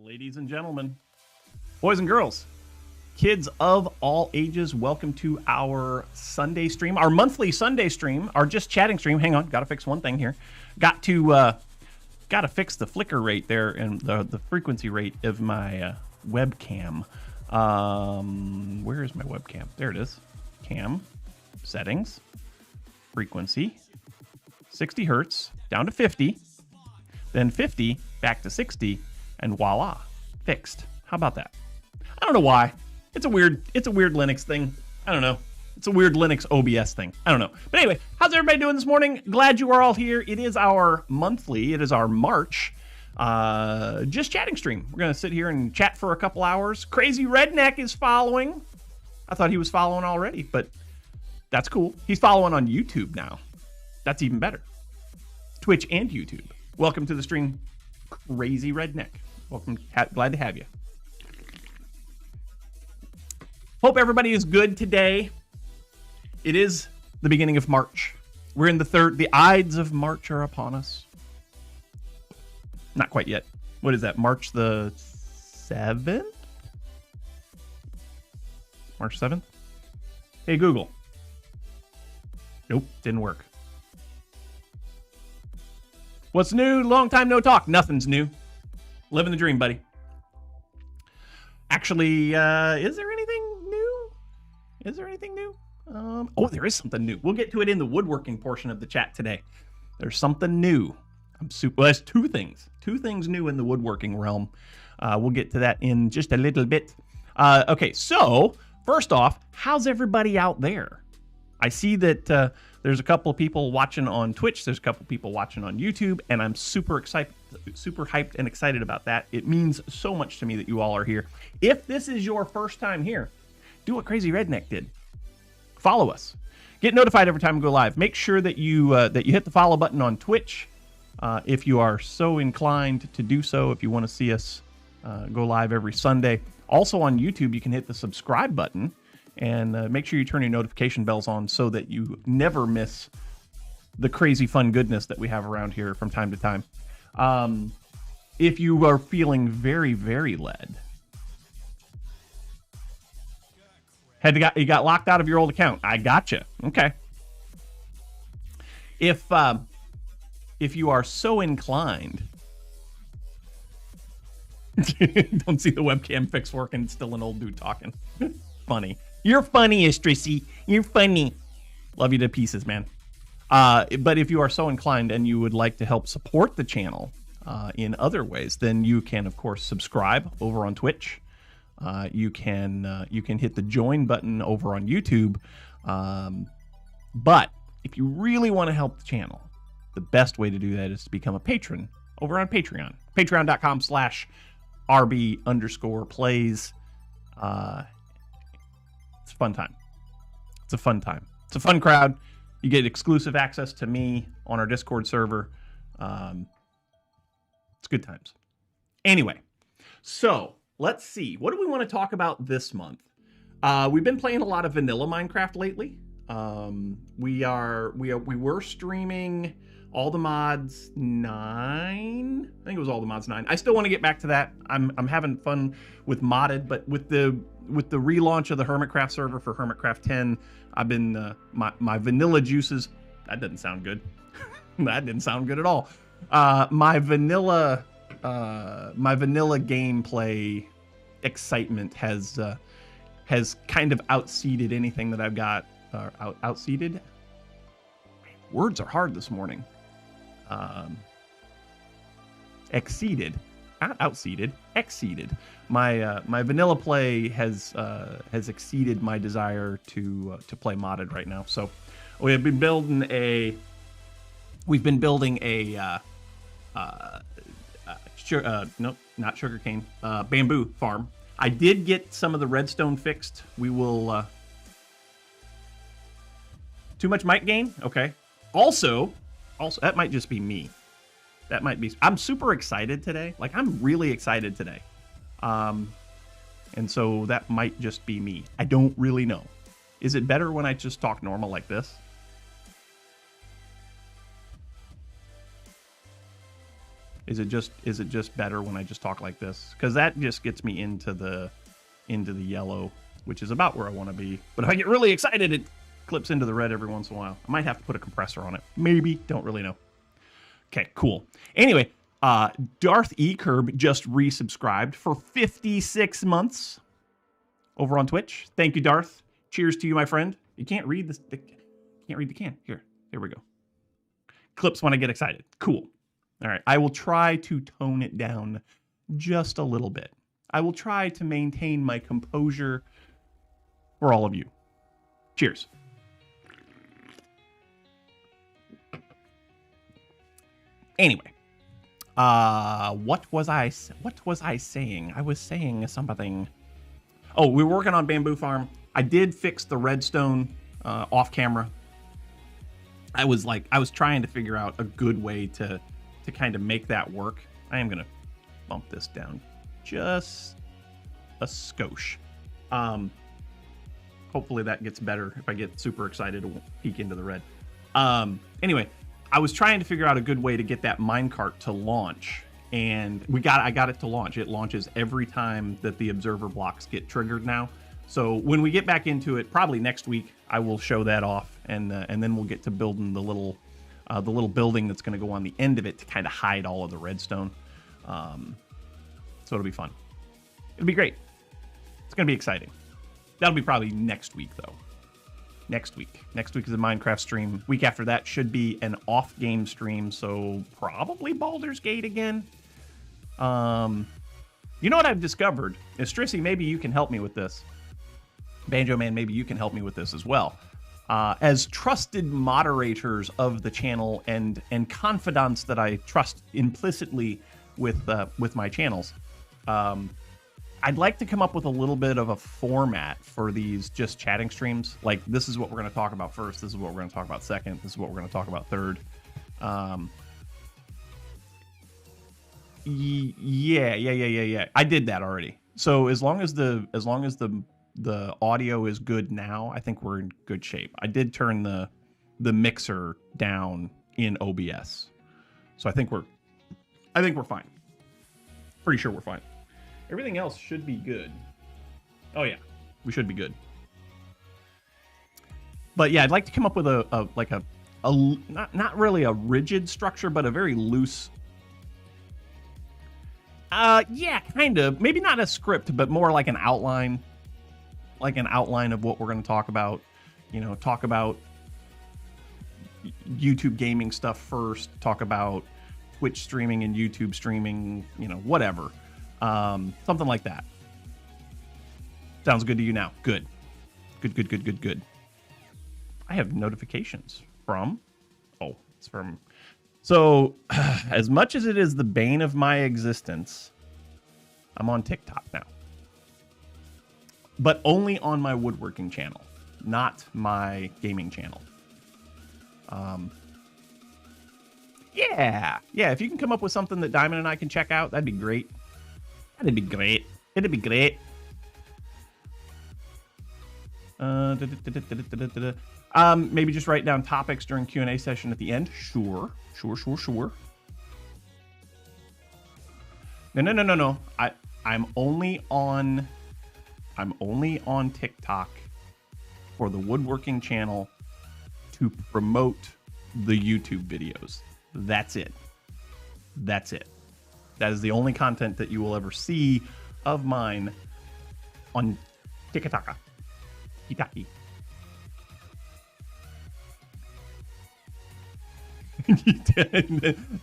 Ladies and gentlemen, boys and girls, kids of all ages, welcome to our Sunday stream, our monthly Sunday stream, our just chatting stream. Hang on, got to fix one thing here. Got to fix the flicker rate there and the frequency rate of my webcam. Where is my webcam? There it is. Cam, settings, frequency, 60 hertz, down to 50, then 50, back to 60, and voila, fixed. How about that? I don't know why. It's a weird Linux thing. I don't know. It's a weird Linux OBS thing. I don't know. But anyway, how's everybody doing this morning? Glad you are all here. It is our monthly, it is our March just chatting stream. We're going to sit here and chat for a couple hours. Crazy Redneck is following. I thought he was following already, but that's cool. He's following on YouTube now. That's even better. Twitch and YouTube. Welcome to the stream, Crazy Redneck. Welcome. Glad to have you. Hope everybody is good today. It is the beginning of March. We're in the Ides of March are upon us. Not quite yet. What is that? March the 7th? March 7th? Hey, Google. Nope, didn't work. What's new? Long time no talk. Nothing's new. Living the dream, buddy. Actually, is there anything new? Is there anything new? Oh, there is something new. We'll get to it in the woodworking portion of the chat today. There's something new. Well, there's two things new in the woodworking realm. We'll get to that in just a little bit. Okay, so first off, how's everybody out there? I see that there's a couple of people watching on Twitch. There's a couple of people watching on YouTube, and I'm super hyped and excited about that. It means so much to me that you all are here. If this is your first time here, do what Crazy Redneck did. Follow us. Get notified every time we go live. Make sure that you hit the follow button on Twitch if you are so inclined to do so. If you want to see us go live every Sunday. Also on YouTube, you can hit the subscribe button. And make sure you turn your notification bells on so that you never miss the crazy fun goodness that we have around here from time to time. If you are feeling very, very led, you got locked out of your old account. I gotcha. Okay. If you are so inclined, don't see the webcam fix working. It's still an old dude talking. Funny. You're funny, Istrissy. You're funny. Love you to pieces, man. But if you are so inclined and you would like to help support the channel in other ways, then you can, of course, subscribe over on Twitch. You can hit the join button over on YouTube. But if you really want to help the channel, the best way to do that is to become a patron over on Patreon. Patreon.com/rbPlays. It's a fun time. It's a fun time. It's a fun crowd. You get exclusive access to me on our Discord server. It's good times. Anyway, so let's see. What do we want to talk about this month? We've been playing a lot of vanilla Minecraft lately. We were streaming all the mods 9. I think it was all the mods 9. I still want to get back to that. I'm having fun with modded, but with the relaunch of the Hermitcraft server for Hermitcraft 10, I've been my vanilla juices. That doesn't sound good. That didn't sound good at all. My vanilla gameplay excitement has kind of outseeded anything that I've got. Outseeded. Words are hard this morning. Exceeded. Not outseeded, exceeded. My vanilla play has exceeded my desire to play modded right now. So we've been building a nope, not sugarcane, bamboo farm. I did get some of the redstone fixed. We will too much mic gain. Okay. Also that might just be me. That might be. I'm super excited today. Like, I'm really excited today. And so that might just be me. I don't really know. Is it better when I just talk normal like this? Is it just better when I just talk like this? Because that just gets me into the yellow, which is about where I want to be. But if I get really excited, it clips into the red every once in a while. I might have to put a compressor on it. Maybe. Don't really know. Okay, cool. Anyway, Darth E. Curb just resubscribed for 56 months over on Twitch. Thank you, Darth. Cheers to you, my friend. You can't read this. Can't read the can. Here we go. Clips when I get excited. Cool. All right. I will try to tone it down just a little bit. I will try to maintain my composure for all of you. Cheers. Anyway, what was I saying? I was saying something. Oh, we were working on Bamboo Farm. I did fix the redstone off camera. I was trying to figure out a good way to kind of make that work. I am gonna bump this down just a skosh. Hopefully that gets better. If I get super excited, it won't peek into the red. Anyway, I was trying to figure out a good way to get that minecart to launch, and I got it to launch. It launches every time that the observer blocks get triggered now. So when we get back into it, probably next week, I will show that off, and then we'll get to building the little building that's going to go on the end of it to kind of hide all of the redstone. So it'll be fun. It'll be great. It's going to be exciting. That'll be probably next week, though. Next week. Next week is a Minecraft stream. Week after that should be an off-game stream, so probably Baldur's Gate again. You know what I've discovered? Is Strissy, maybe you can help me with this. Banjo Man, maybe you can help me with this as well. As trusted moderators of the channel and confidants that I trust implicitly with my channels, I'd like to come up with a little bit of a format for these just chatting streams. Like, this is what we're going to talk about first. This is what we're going to talk about second. This is what we're going to talk about third. Yeah. I did that already. So as long as the audio is good now, I think we're in good shape. I did turn the mixer down in OBS, so I think we're fine. Pretty sure we're fine. Everything else should be good. Oh yeah, we should be good. But yeah, I'd like to come up with a not really a rigid structure, but a very loose. Yeah, kind of. Maybe not a script, but more like an outline. Like an outline of what we're going to talk about. You know, talk about YouTube gaming stuff first. Talk about Twitch streaming and YouTube streaming. You know, whatever. Something like that. Sounds good to you now? Good. Good. I have notifications from... Oh, it's from... So, as much as it is the bane of my existence, I'm on TikTok now. But only on my woodworking channel, not my gaming channel. Yeah, if you can come up with something that Diamond and I can check out, that'd be great. It'd be great. Maybe just write down topics during Q&A session at the end. Sure. No. I'm only on TikTok for the woodworking channel to promote the YouTube videos. That's it. That is the only content that you will ever see of mine on TikTok. Hitaki.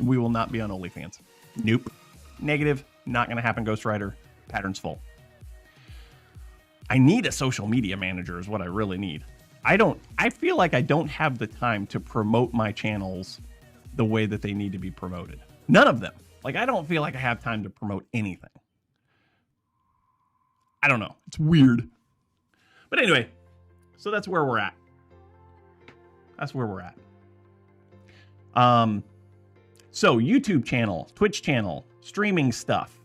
We will not be on OnlyFans. Nope. Negative. Not going to happen, Ghost Rider. Pattern's full. I need a social media manager is what I really need. I feel like I don't have the time to promote my channels the way that they need to be promoted. None of them. Like, I don't feel like I have time to promote anything. I don't know. It's weird. But anyway, so that's where we're at. So YouTube channel, Twitch channel, streaming stuff.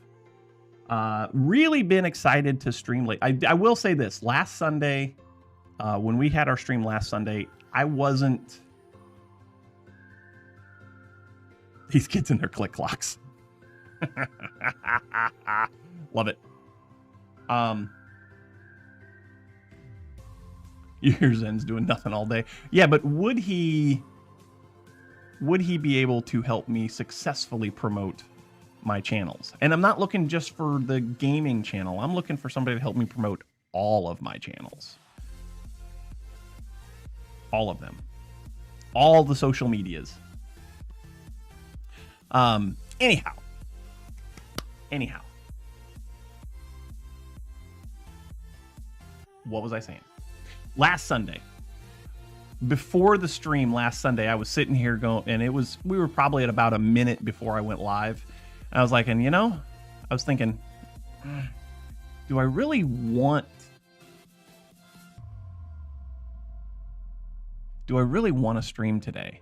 Really been excited to stream late. I will say this. Last Sunday, when we had our stream last Sunday, I wasn't... These kids and their click clocks. Love it. Your Zen's doing nothing all day. Yeah, but would he be able to help me successfully promote my channels? And I'm not looking just for the gaming channel. I'm looking for somebody to help me promote all of my channels. All of them. All the social medias. Anyhow. What was I saying? Last Sunday. Before the stream last Sunday, I was sitting here going, and we were probably at about a minute before I went live. And I was like, and I was thinking, do I really want to stream today?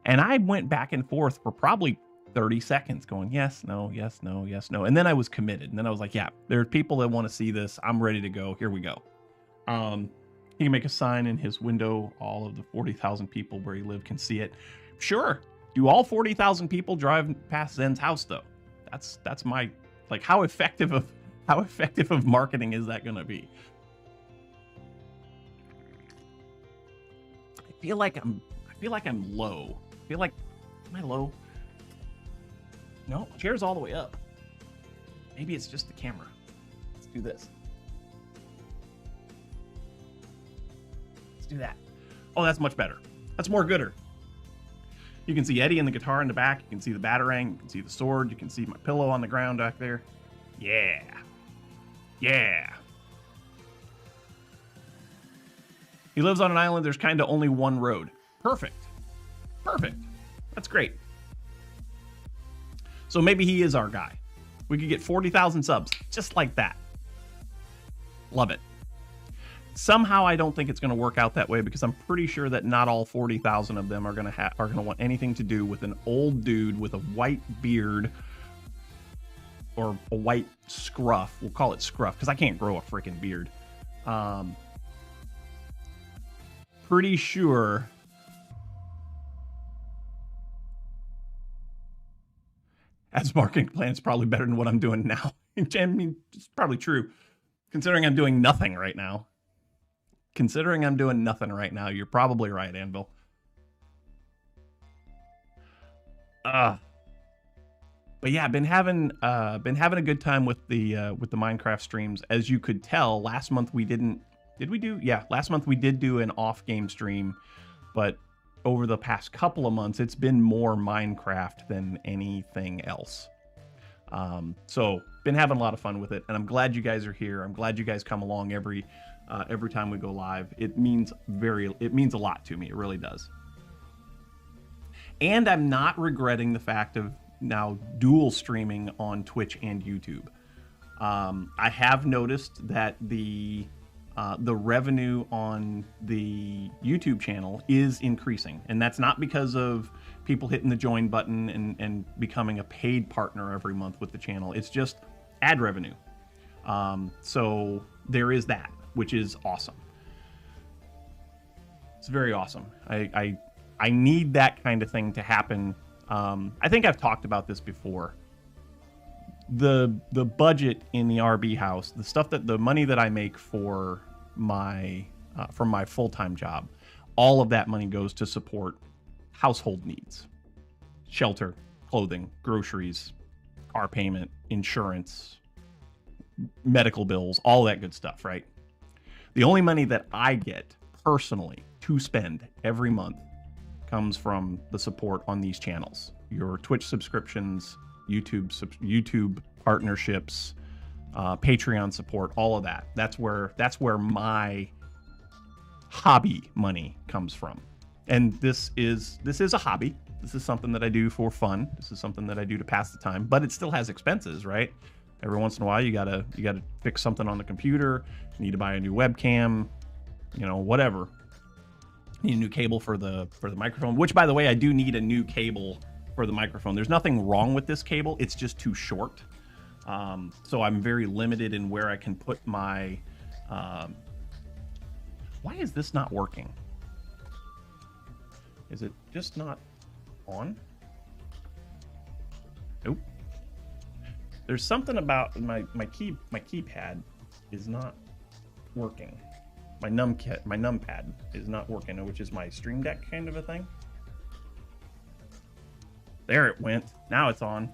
And I went back and forth for probably 30 seconds going, yes, no, yes, no, yes, no. And then I was committed. And then I was like, yeah, there are people that want to see this. I'm ready to go. Here we go. He can make a sign in his window. All of the 40,000 people where he lives can see it. Sure. Do all 40,000 people drive past Zen's house though? That's my, like, how effective of marketing is that going to be? I feel like I'm low. Am I low? No, chair's all the way up. Maybe it's just the camera. Let's do this. Let's do that. Oh, that's much better. That's more gooder. You can see Eddie and the guitar in the back. You can see the batarang. You can see the sword. You can see my pillow on the ground back there. Yeah. Yeah. He lives on an island. There's kind of only one road. Perfect. Perfect. That's great. So maybe he is our guy. We could get 40,000 subs just like that. Love it. Somehow I don't think it's going to work out that way because I'm pretty sure that not all 40,000 of them are going to want anything to do with an old dude with a white beard or a white scruff. We'll call it scruff because I can't grow a freaking beard. Pretty sure as marketing plan is probably better than what I'm doing now. I mean, it's probably true. Considering I'm doing nothing right now. You're probably right, Anvil. But yeah, been having a good time with the Minecraft streams. As you could tell, last month we didn't. Did we do? Yeah, last month we did do an off-game stream, but over the past couple of months, it's been more Minecraft than anything else. So been having a lot of fun with it, and I'm glad you guys are here. I'm glad you guys come along every time we go live. It means a lot to me. It really does. And I'm not regretting the fact of now dual streaming on Twitch and YouTube. I have noticed that the revenue on the YouTube channel is increasing, and that's not because of people hitting the join button and becoming a paid partner every month with the channel. It's just ad revenue. So there is that, which is awesome. It's very awesome. I need that kind of thing to happen. I think I've talked about this before. The budget in the RB house, the money that I make for my full-time job, all of that money goes to support household needs: shelter, clothing, groceries, car payment, insurance, medical bills, all that good stuff, right? The only money that I get personally to spend every month comes from the support on these channels. Your Twitch subscriptions, YouTube partnerships, Patreon support, all of that. That's where my hobby money comes from. And this is a hobby. This is something that I do for fun. This is something that I do to pass the time, but it still has expenses, right? Every once in a while you gotta fix something on the computer, you need to buy a new webcam, whatever. Need a new cable for the microphone, which, by the way, I do need a new cable for the microphone. There's nothing wrong with this cable, it's just too short. So I'm very limited in where I can put my... Why is this not working? Is it just not on? Nope. There's something about my keypad is not working. My numpad is not working, which is my Stream Deck kind of a thing. There it went. Now it's on.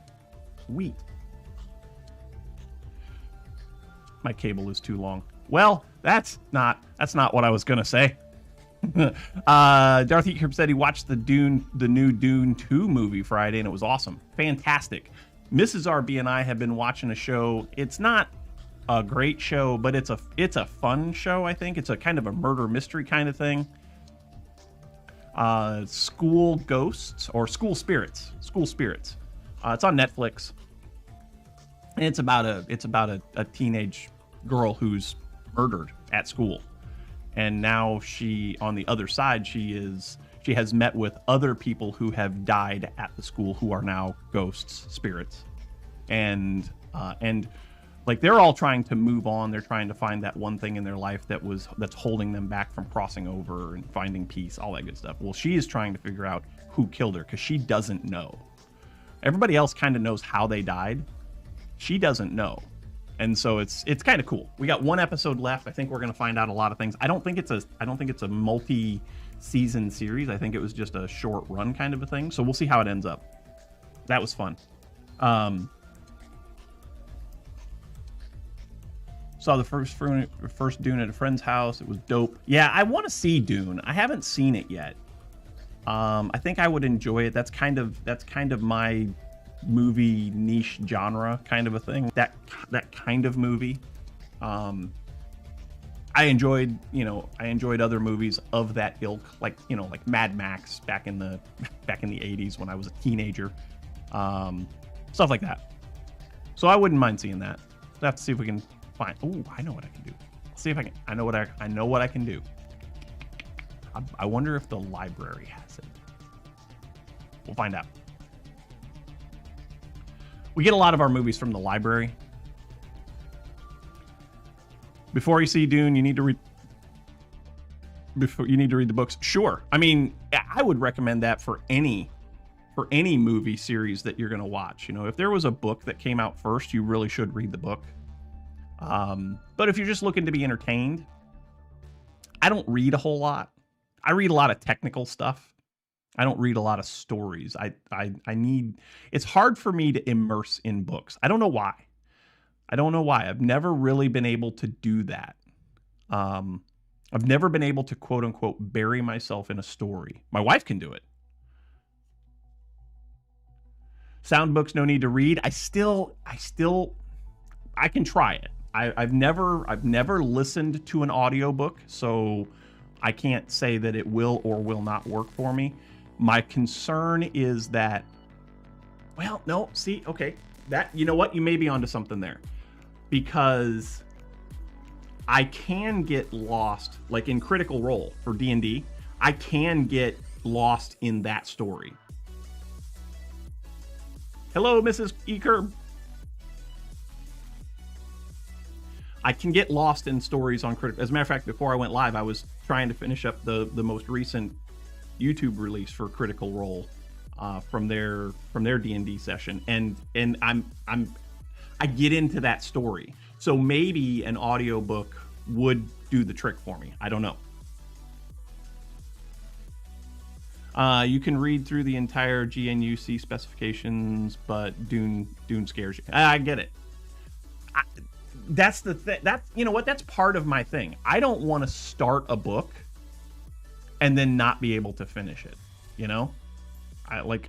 Sweet. My cable is too long. Well, that's not what I was gonna say. Darth Eaker said he watched the new Dune 2 movie Friday, and it was awesome. Fantastic. Mrs. RB and I have been watching a show. It's not a great show, but it's a fun show, I think. It's a kind of a murder mystery kind of thing. School Ghosts or School Spirits. School Spirits. It's on Netflix. And it's about a teenage girl who's murdered at school. And now she, on the other side, she has met with other people who have died at the school who are now ghosts, spirits. And like they're all trying to move on. They're trying to find that one thing in their life that's holding them back from crossing over and finding peace, all that good stuff. Well, she is trying to figure out who killed her because she doesn't know. Everybody else kind of knows how they died. She doesn't know. And so it's kind of cool. We got one episode left. I think we're going to find out a lot of things. I don't think it's a multi-season series. I think it was just a short run kind of a thing. So we'll see how it ends up. That was fun. Saw the first Dune at a friend's house. It was dope. Yeah, I want to see Dune. I haven't seen it yet. I think I would enjoy it. That's kind of my movie niche genre kind of a thing. That kind of movie. I enjoyed other movies of that ilk, like Mad Max back in the 80s when I was a teenager. Stuff like that. So I wouldn't mind seeing that. We'll have to see if we can find. Oh, I know what I can do. Let's see if I can. I know what I can do. I wonder if the library has it. We'll find out. We get a lot of our movies from the library. Before you see Dune, you need to read the books. Sure. I mean, I would recommend that for any movie series that you're going to watch. If there was a book that came out first, you really should read the book. But if you're just looking to be entertained, I don't read a whole lot. I read a lot of technical stuff. I don't read a lot of stories. It's hard for me to immerse in books. I don't know why. I've never really been able to do that. I've never been able to quote unquote bury myself in a story. My wife can do it. Sound books, no need to read. I can try it. I've never listened to an audiobook, so I can't say that it will or will not work for me. My concern is that, well, no, see, okay, that, you know what, you may be onto something there, because I can get lost, like in Critical Role for D&D, I can get lost in that story. Hello, Mrs. Eker. I can get lost in stories on Critical. As a matter of fact, before I went live, I was trying to finish up the most recent YouTube release for Critical Role from their D&D session, and I get into that story. So maybe an audiobook would do the trick for me. I don't know. You can read through the entire GNUC specifications, but Dune scares you. I get it. That's the thing. You know what? That's part of my thing. I don't want to start a book and then not be able to finish it. I like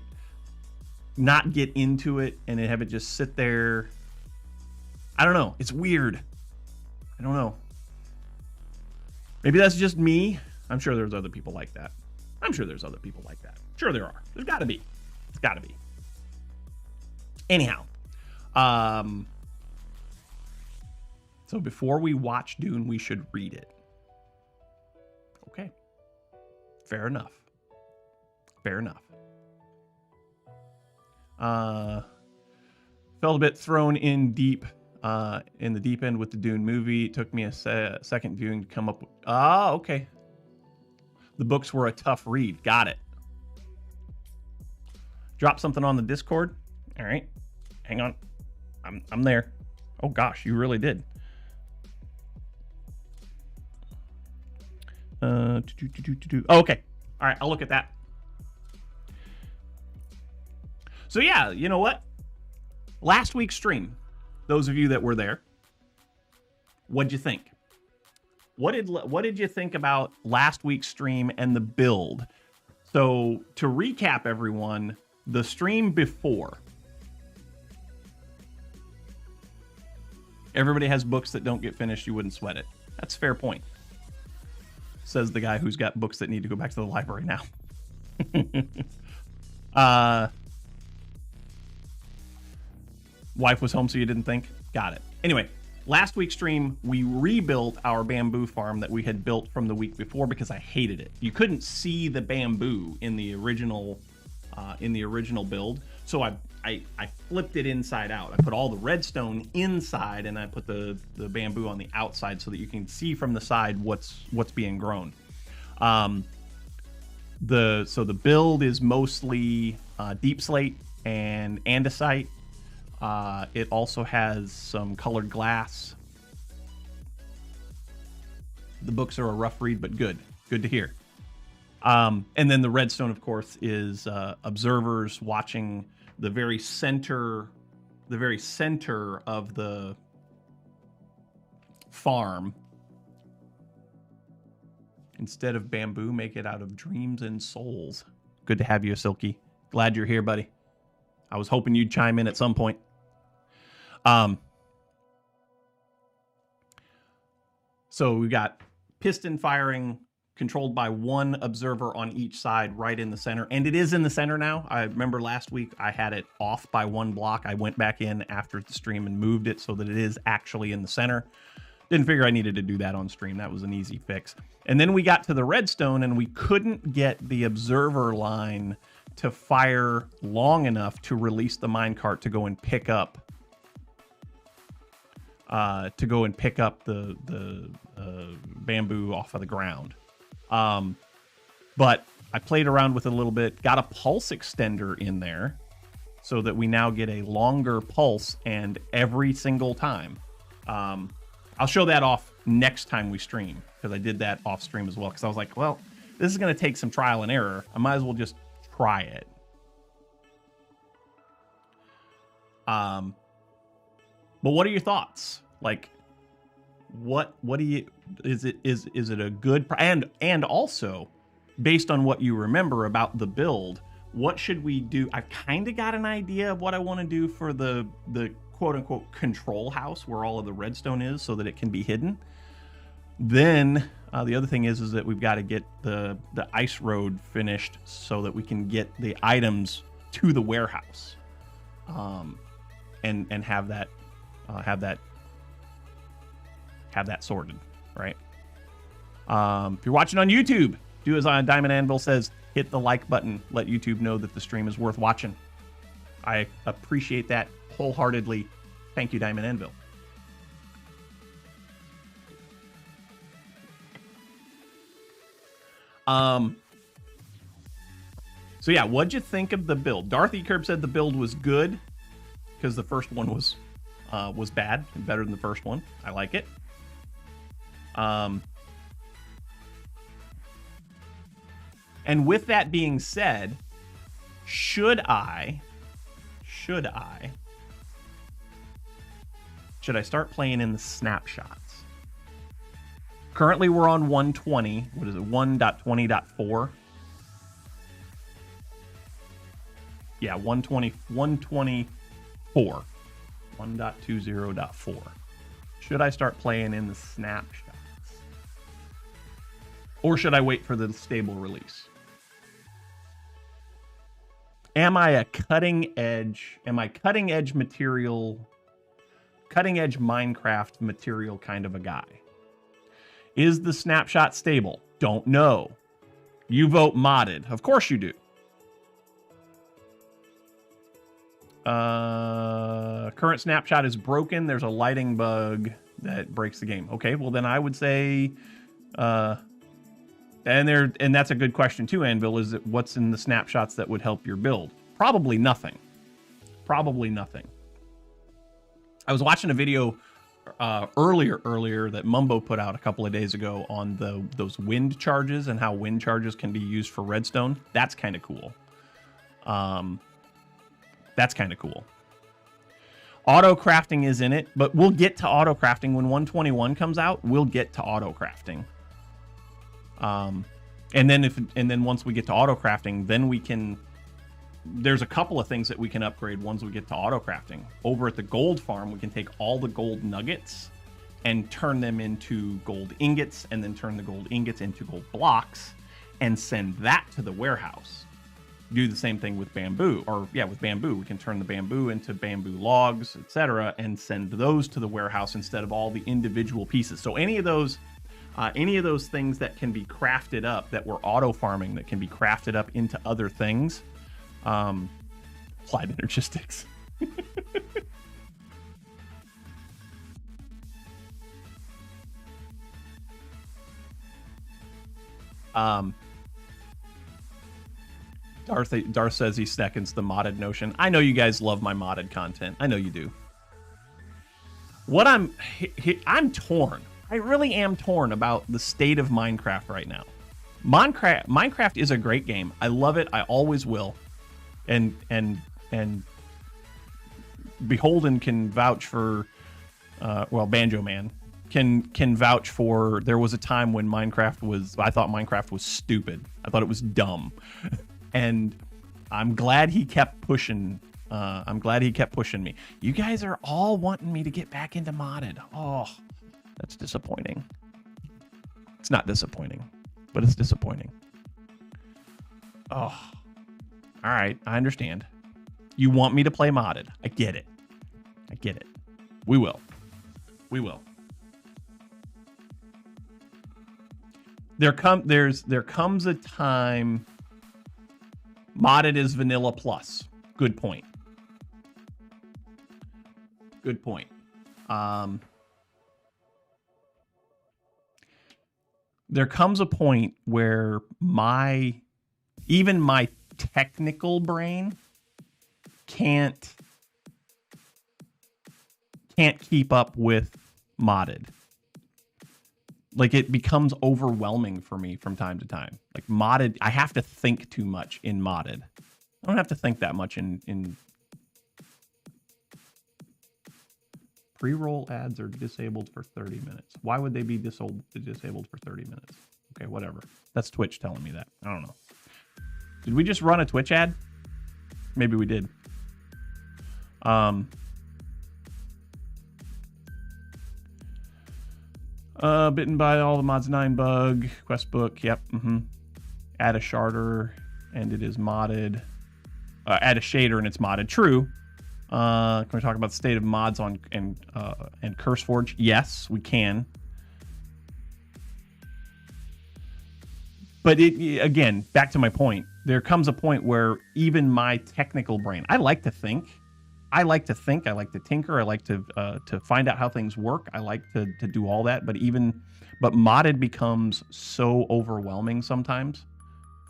not get into it and have it just sit there. I don't know. It's weird. I don't know. Maybe that's just me. I'm sure there's other people like that. Sure there are. There's got to be. It's got to be. Anyhow. So before we watch Dune, we should read it. Okay. Fair enough. Felt a bit thrown in the deep end with the Dune movie. It took me a second viewing to come up with... okay. The books were a tough read. Got it. Drop something on the Discord. All right. Hang on. I'm there. Oh gosh, you really did. Oh, okay. All right, I'll look at that. So yeah, you know what? Last week's stream, those of you that were there, what'd you think? What did you think about last week's stream and the build? So to recap, everyone, the stream before. Everybody has books that don't get finished. You wouldn't sweat it. That's a fair point. Says the guy who's got books that need to go back to the library now. Wife was home, so you didn't think? Got it. Anyway, last week's stream, we rebuilt our bamboo farm that we had built from the week before because I hated it. You couldn't see the bamboo in the original build, so I flipped it inside out. I put all the redstone inside, and I put the bamboo on the outside so that you can see from the side what's being grown. So the build is mostly deep slate and andesite. It also has some colored glass. The books are a rough read, but good to hear. And then the redstone, of course, is observers watching the very center of the farm. Instead of bamboo, make it out of dreams and souls. Good to have you, Silky. Glad you're here, buddy. I was hoping you'd chime in at some point. So we got piston firing controlled by one observer on each side right in the center. And it is in the center now. I remember last week I had it off by one block. I went back in after the stream and moved it so that it is actually in the center. Didn't figure I needed to do that on stream. That was an easy fix. And then we got to the redstone and we couldn't get the observer line to fire long enough to release the minecart to go and pick up the bamboo off of the ground. But I played around with it a little bit, got a pulse extender in there so that we now get a longer pulse, and every single time. I'll show that off next time we stream, because I did that off stream as well, because I was like, well, this is going to take some trial and error. I might as well just try it. But what are your thoughts? Like, what do you, is it a good, and also based on what you remember about the build, what should we do? I've kind of got an idea of what I want to do for the quote unquote control house where all of the redstone is so that it can be hidden. Then the other thing is that we've got to get the ice road finished so that we can get the items to the warehouse, and have that sorted, right? If you're watching on YouTube, do as Diamond Anvil says, hit the like button, let YouTube know that the stream is worth watching. I appreciate that wholeheartedly. Thank you, Diamond Anvil. So yeah, what'd you think of the build? Dorothy Curb said the build was good because the first one was bad and better than the first one. I like it. And with that being said, should I start playing in the snapshots? Currently we're on 120. What is it? 1.20.4. Yeah, 124. 1.20.4. Should I start playing in the snapshots? Or should I wait for the stable release? Am I a cutting edge Minecraft material kind of a guy? Is the snapshot stable? Don't know. You vote modded. Of course you do. Current snapshot is broken. There's a lighting bug that breaks the game. Okay, well then I would say, and that's a good question too, Anvil, is it what's in the snapshots that would help your build? Probably nothing. Probably nothing. I was watching a video earlier that Mumbo put out a couple of days ago on those wind charges and how wind charges can be used for redstone. That's kind of cool. That's kind of cool. Auto crafting is in it, but we'll get to auto crafting when 121 comes out. We'll get to auto crafting. And then once we get to auto crafting, then we can. There's a couple of things that we can upgrade once we get to auto crafting. Over at the gold farm, we can take all the gold nuggets and turn them into gold ingots, and then turn the gold ingots into gold blocks and send that to the warehouse. Do the same thing with bamboo, with bamboo. We can turn the bamboo into bamboo logs, etc., and send those to the warehouse instead of all the individual pieces. So any of those things that can be crafted up, that we're auto farming, that can be crafted up into other things. Applied energistics. Darth says he seconds the modded notion. I know you guys love my modded content. I know you do. What I'm torn. I really am torn about the state of Minecraft right now. Minecraft is a great game. I love it. I always will. And Beholden can vouch for, Banjo Man can vouch for. There was a time when I thought Minecraft was stupid. I thought it was dumb, and I'm glad he kept pushing. Me. You guys are all wanting me to get back into modded. Oh, that's disappointing. It's not disappointing, but it's disappointing. Oh. All right, I understand. You want me to play modded. I get it. We will. There comes a time modded is vanilla plus. Good point. There comes a point where even my technical brain can't keep up with modded. Like, it becomes overwhelming for me from time to time. Like, modded, I have to think too much in modded. I don't have to think that much in pre-roll ads are disabled for 30 minutes. Why would they be disabled for 30 minutes? Okay, whatever. That's Twitch telling me that. I don't know. Did we just run a Twitch ad? Maybe we did. Bitten by all the mods 9 bug. Quest book. Yep. Add a sharder and it is modded. Add a shader and it's modded. True. Can we talk about the state of mods on and CurseForge? Yes, we can. But again, back to my point. There comes a point where even my technical brain, I like to think, I like to tinker, I like to find out how things work. I like to do all that, but modded becomes so overwhelming sometimes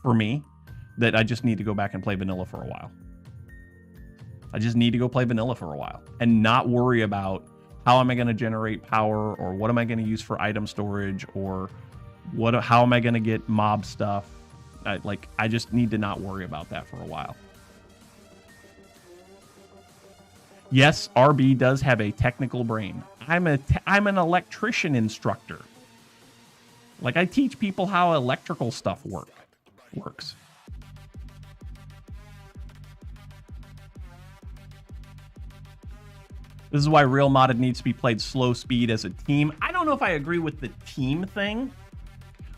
for me that I just need to go back and play vanilla for a while. I just need to go play vanilla for a while and not worry about how am I going to generate power, or what am I going to use for item storage, or how am I going to get mob stuff. I just need to not worry about that for a while. Yes, RB does have a technical brain. I'm an electrician instructor. Like, I teach people how electrical stuff works. This is why real modded needs to be played slow speed as a team. I don't know if I agree with the team thing,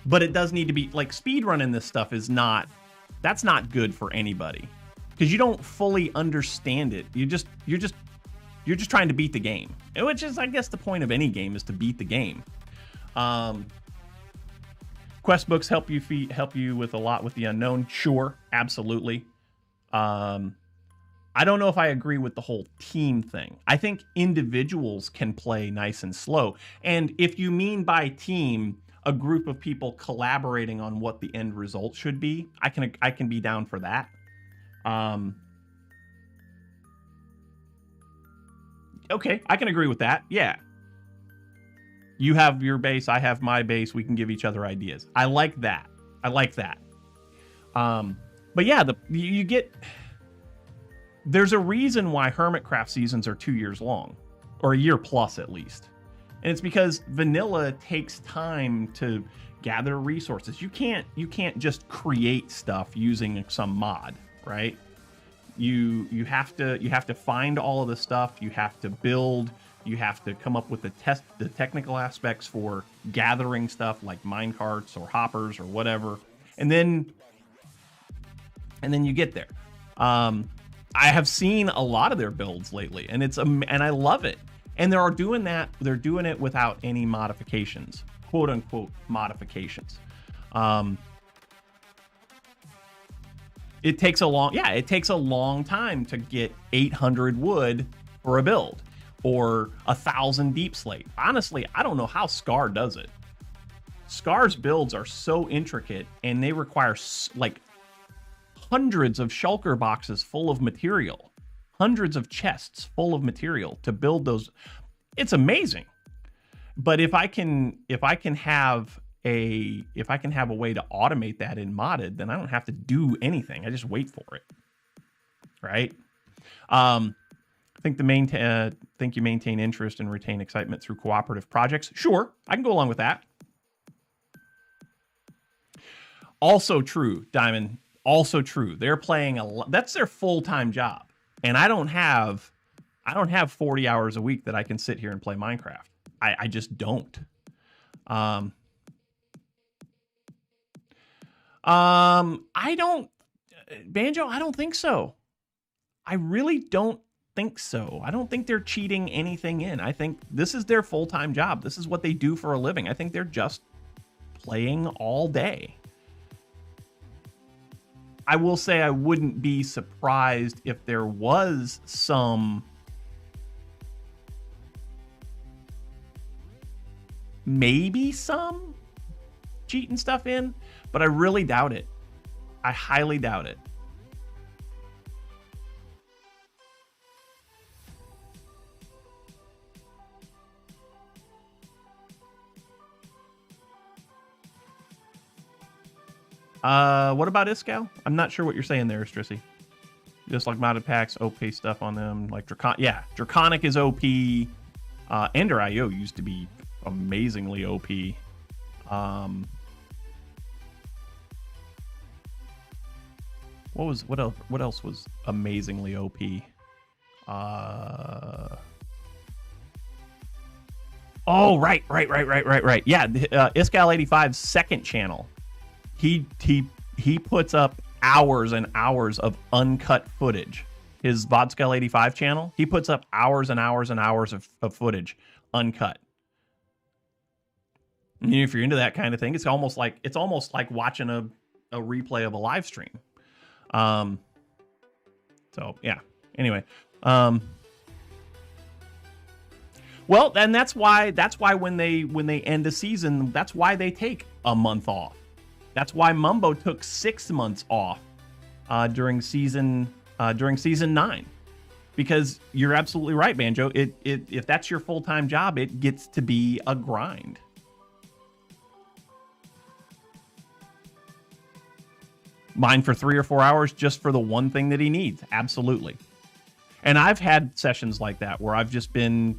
but it does need to be, like, speedrunning this stuff that's not good for anybody, because you don't fully understand it. You're just trying to beat the game, which is, I guess, the point of any game, is to beat the game. Quest books help you with a lot with the unknown. Sure, absolutely. I don't know if I agree with the whole team thing. I think individuals can play nice and slow, and if you mean by team a group of people collaborating on what the end result should be, I can be down for that. Okay, I can agree with that. Yeah. You have your base, I have my base. We can give each other ideas. I like that. I like that. But yeah, you get... There's a reason why Hermitcraft seasons are 2 years long, or a year plus at least. And it's because vanilla takes time to gather resources. You can't just create stuff using some mod, right? You have to find all of the stuff, you have to build, you have to come up with the technical aspects for gathering stuff like minecarts or hoppers or whatever. And then you get there. I have seen a lot of their builds lately, and and I love it. And they're doing it without any modifications, quote unquote modifications. It takes a long time to get 800 wood for a build, or 1,000 deep slate. Honestly, I don't know how Scar does it. Scar's builds are so intricate, and they require like hundreds of shulker boxes full of material, hundreds of chests full of material to build those. It's amazing. But if I can have a way to automate that in modded, then I don't have to do anything. I just wait for it. Right? I think you maintain interest and retain excitement through cooperative projects. Sure, I can go along with that. Also true, Diamond. Also true. They're playing that's their full-time job. And I don't have 40 hours a week that I can sit here and play Minecraft. I just don't. I don't, Banjo, I don't think so. I really don't think so. I don't think they're cheating anything in. I think this is their full-time job. This is what they do for a living. I think they're just playing all day. I will say I wouldn't be surprised if there was some cheating stuff in, but I really doubt it. I highly doubt it. What about Iskal? I'm not sure what you're saying there, Strissy. Just like modded packs, OP stuff on them, like Draconic is OP. Ender IO used to be amazingly OP. What else was amazingly OP? Oh, right. Yeah, Iskal 85's second channel. He puts up hours and hours of uncut footage. His Vodscale 85 channel, he puts up hours and hours and hours of footage uncut. And if you're into that kind of thing, it's almost like watching a replay of a live stream. So yeah. Anyway, well, and that's why when they end a season, that's why they take a month off. That's why Mumbo took 6 months off during season 9, because you're absolutely right, Banjo. If that's your full-time job, it gets to be a grind. Mine for 3 or 4 hours just for the one thing that he needs. Absolutely. And I've had sessions like that where I've just been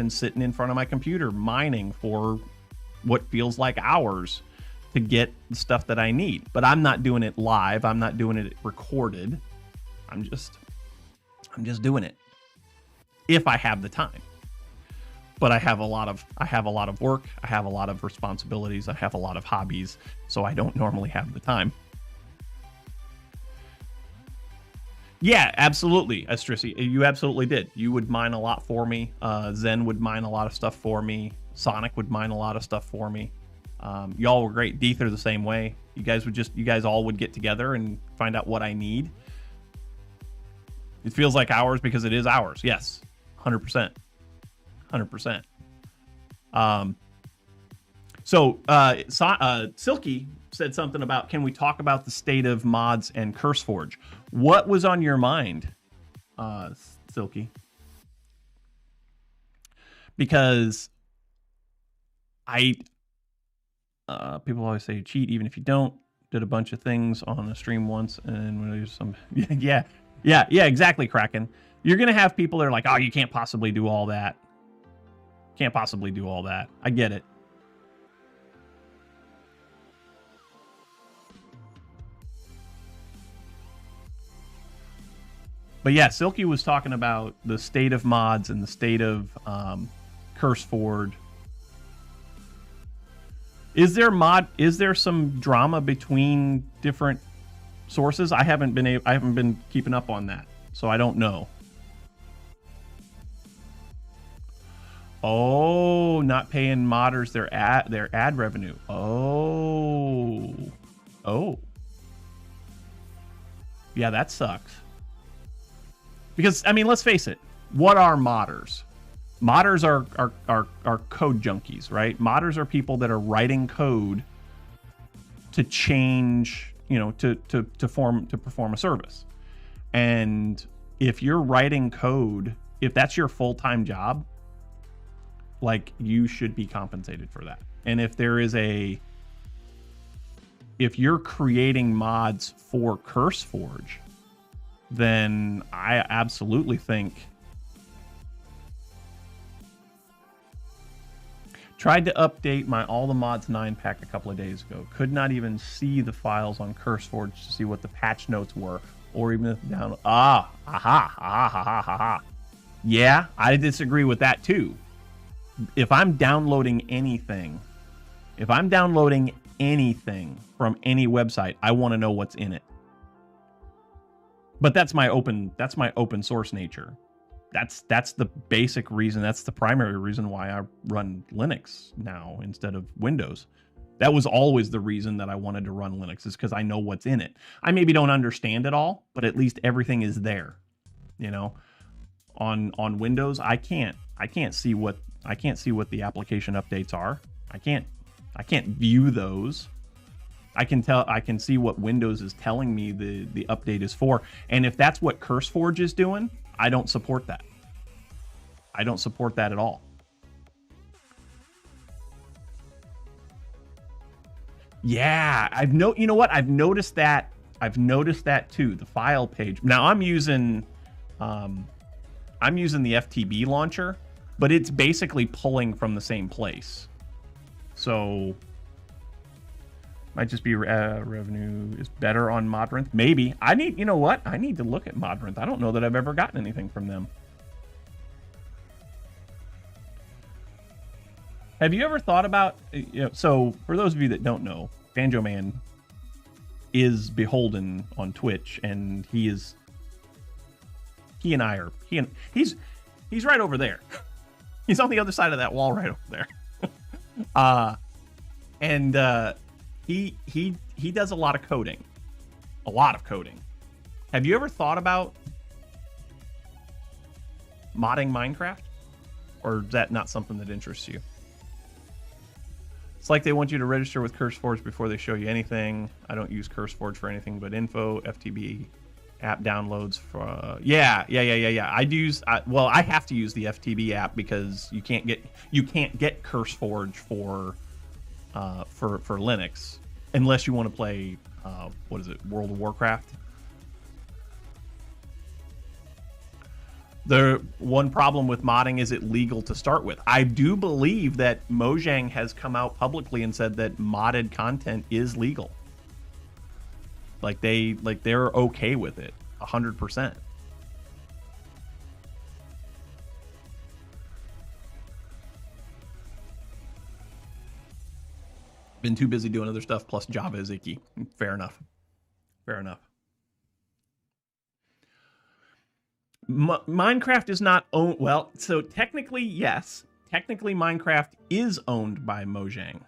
sitting in front of my computer mining for what feels like hours to get the stuff that I need. But I'm not doing it live. I'm not doing it recorded. I'm just doing it if I have the time. But I have a lot of work. I have a lot of responsibilities. I have a lot of hobbies, so I don't normally have the time. Yeah, absolutely, Astrisi. You absolutely did. You would mine a lot for me. Zen would mine a lot of stuff for me. Sonic would mine a lot of stuff for me. Y'all were great. Deether the same way. You guys all would get together and find out what I need. It feels like hours because it is hours. Yes, 100%. 100%. Silky said something about, can we talk about the state of mods and CurseForge? What was on your mind, Silky? because people always say cheat even if you don't. Did a bunch of things on a stream once, and when there's some yeah, exactly, Kraken. You're gonna have people that are like, oh, you can't possibly do all that. Can't possibly do all that. I get it. But yeah, Silky was talking about the state of mods and the state of CurseForge. Is there some drama between different sources? I haven't been keeping up on that, so I don't know. Oh, not paying modders their ad revenue. Oh. Yeah, that sucks. Because I mean, let's face it. What are modders? Modders are code junkies, right? Modders are people that are writing code to change, to perform a service. And if you're writing code, if that's your full-time job, like, you should be compensated for that. And if you're creating mods for CurseForge, then I absolutely think. Tried to update my All the Mods 9-pack a couple of days ago. Could not even see the files on CurseForge to see what the patch notes were, or even if down. Yeah, I disagree with that too. If I'm downloading anything from any website, I want to know what's in it. But that's my open source nature. That's the basic reason. That's the primary reason why I run Linux now instead of Windows. That was always the reason that I wanted to run Linux, is because I know what's in it. I maybe don't understand it all, but at least everything is there. On Windows, I can't see what the application updates are. I can't view those. I can see what Windows is telling me the update is for. And if that's what CurseForge is doing, I don't support that. I don't support that at all. Yeah, you know what? I've noticed that too. The file page. Now I'm using the FTB launcher, but it's basically pulling from the same place. So might just be revenue is better on Modrinth. Maybe. You know what? I need to look at Modrinth. I don't know that I've ever gotten anything from them. Have you ever thought about, so for those of you that don't know, Banjo Man is beholden on Twitch, and he's right over there. He's on the other side of that wall right over there. He does a lot of coding. Have you ever thought about modding Minecraft? Or is that not something that interests you? It's like they want you to register with CurseForge before they show you anything. I don't use CurseForge for anything but info, FTB, app downloads for yeah. I have to use the FTB app because you can't get CurseForge for Linux unless you want to play World of Warcraft. The one problem with modding is it legal to start with. I do believe that Mojang has come out publicly and said that modded content is legal. They're okay with it 100%. Been too busy doing other stuff, plus Java is icky. Fair enough. Minecraft is not owned. Well, so technically, yes. Technically, Minecraft is owned by Mojang.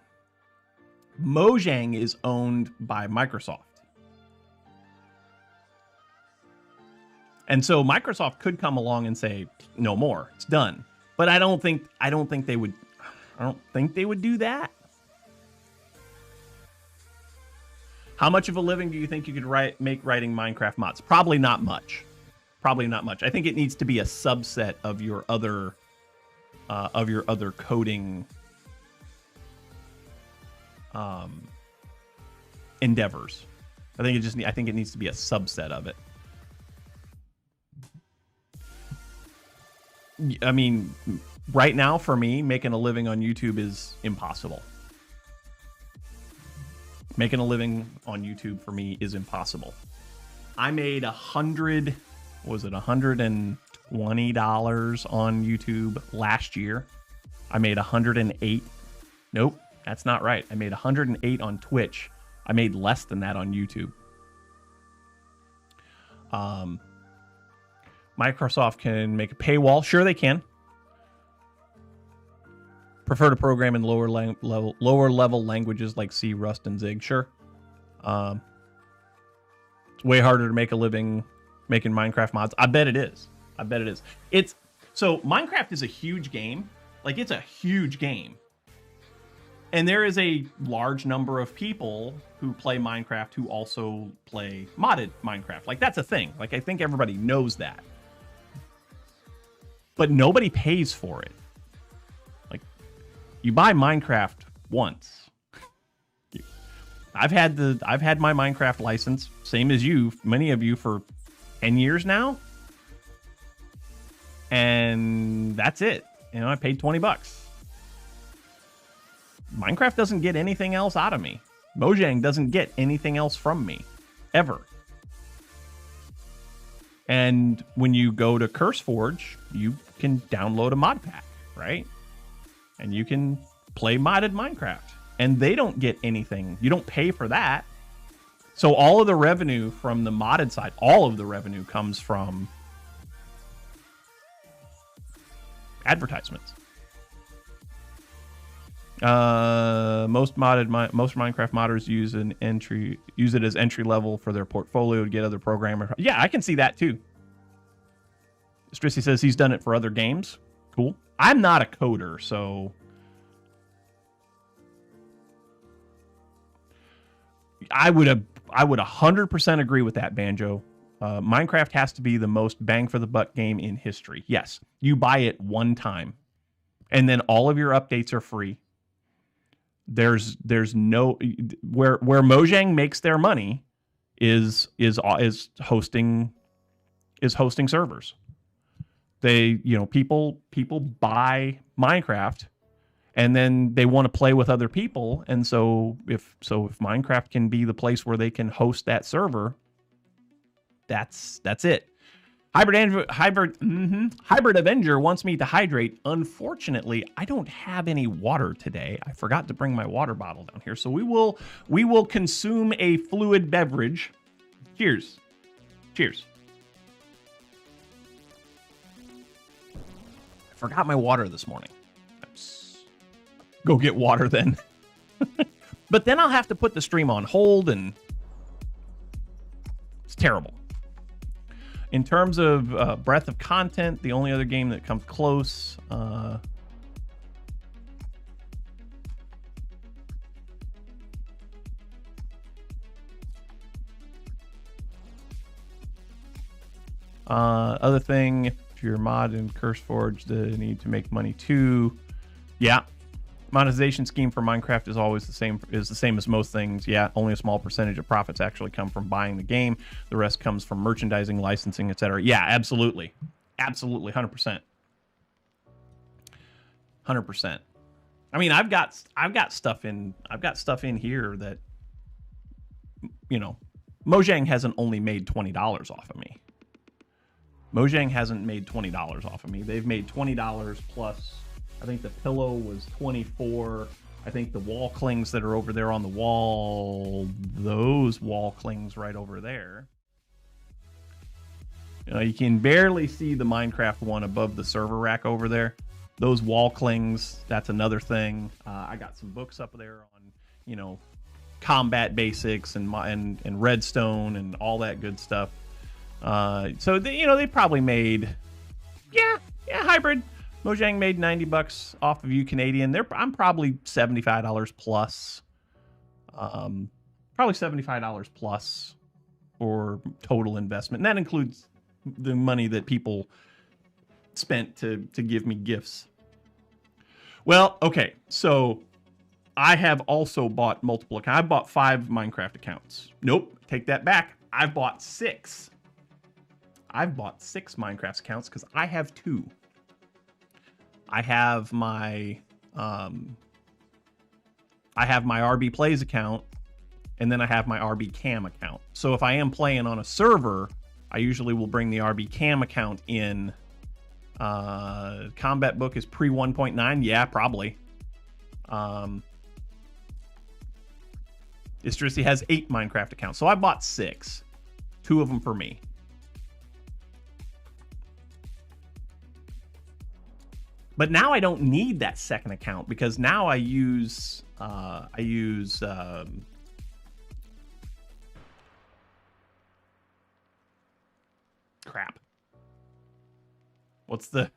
Mojang is owned by Microsoft. And so Microsoft could come along and say, no more, it's done. But I don't think they would do that. How much of a living do you think you could make writing Minecraft mods? Probably not much. I think it needs to be a subset of your other other coding endeavors. I think it needs to be a subset of it. I mean, right now for me, making a living on YouTube is impossible. Making a living on YouTube for me is impossible. I made $120 on YouTube last year. I made 108. Nope, that's not right. I made 108 on Twitch. I made less than that on YouTube. Microsoft can make a paywall. Sure, they can. Prefer to program in lower level languages like C, Rust, and Zig. Sure. It's way harder to make a living making Minecraft mods. I bet it is. So Minecraft is a huge game. Like, it's a huge game. And there is a large number of people who play Minecraft who also play modded Minecraft. Like, that's a thing. Like, I think everybody knows that. But nobody pays for it. Like, you buy Minecraft once. I've had my Minecraft license, same as you, many of you, for 10 years now. And that's it. You know, I paid $20. Minecraft doesn't get anything else out of me. Mojang doesn't get anything else from me, ever. And when you go to CurseForge, you can download a mod pack, right? And you can play modded Minecraft. And they don't get anything. You don't pay for that. So all of the revenue from the modded side, all of the revenue comes from advertisements. Most Minecraft modders use it as entry level for their portfolio to get other programmers. Yeah, I can see that too. Strissy says he's done it for other games. Cool. I'm not a coder, so I would 100% agree with that, Banjo. Minecraft has to be the most bang for the buck game in history. Yes, you buy it one time, and then all of your updates are free. There's no where Mojang makes their money is hosting servers. They, you know, people buy Minecraft and then they want to play with other people, and so if Minecraft can be the place where they can host that server, that's it. Hybrid Avenger wants me to hydrate. Unfortunately, I don't have any water today. I forgot to bring my water bottle down here. So we will consume a fluid beverage. Cheers. Cheers. I forgot my water this morning. Go get water then. But then I'll have to put the stream on hold, and it's terrible. In terms of breadth of content, the only other game that comes close, other thing, if you're a mod in CurseForge, they need to make money too. Yeah. Monetization scheme for Minecraft is always the same as most things. Yeah, only a small percentage of profits actually come from buying the game. The rest comes from merchandising, licensing, etc. Yeah, absolutely. Absolutely, 100%. 100%. I mean, I've got stuff in here that, you know, Mojang hasn't only made $20 off of me. Mojang hasn't made $20 off of me. They've made $20 plus, I think the pillow was 24. I think the wall clings that are over there on the wall, those wall clings right over there. You know, you can barely see the Minecraft one above the server rack over there. Those wall clings, that's another thing. I got some books up there on, you know, combat basics and redstone and all that good stuff. So they, you know, they probably made, yeah, hybrid. Mojang made $90 off of you Canadian. I'm probably $75 plus. Probably $75 plus for total investment. And that includes the money that people spent to give me gifts. Well, okay, so I have also bought multiple accounts. I bought 5 Minecraft accounts. Nope, take that back. I've bought 6. I've bought 6 Minecraft accounts because I have 2. I have my rbPlays account, and then I have my rbCam account. So if I am playing on a server, I usually will bring the rbCam account in. Combat book is pre 1.9. Yeah, probably. Istrisi has 8 Minecraft accounts. So I bought 6. 2 of them for me. But now I don't need that second account because now I use crap. What's the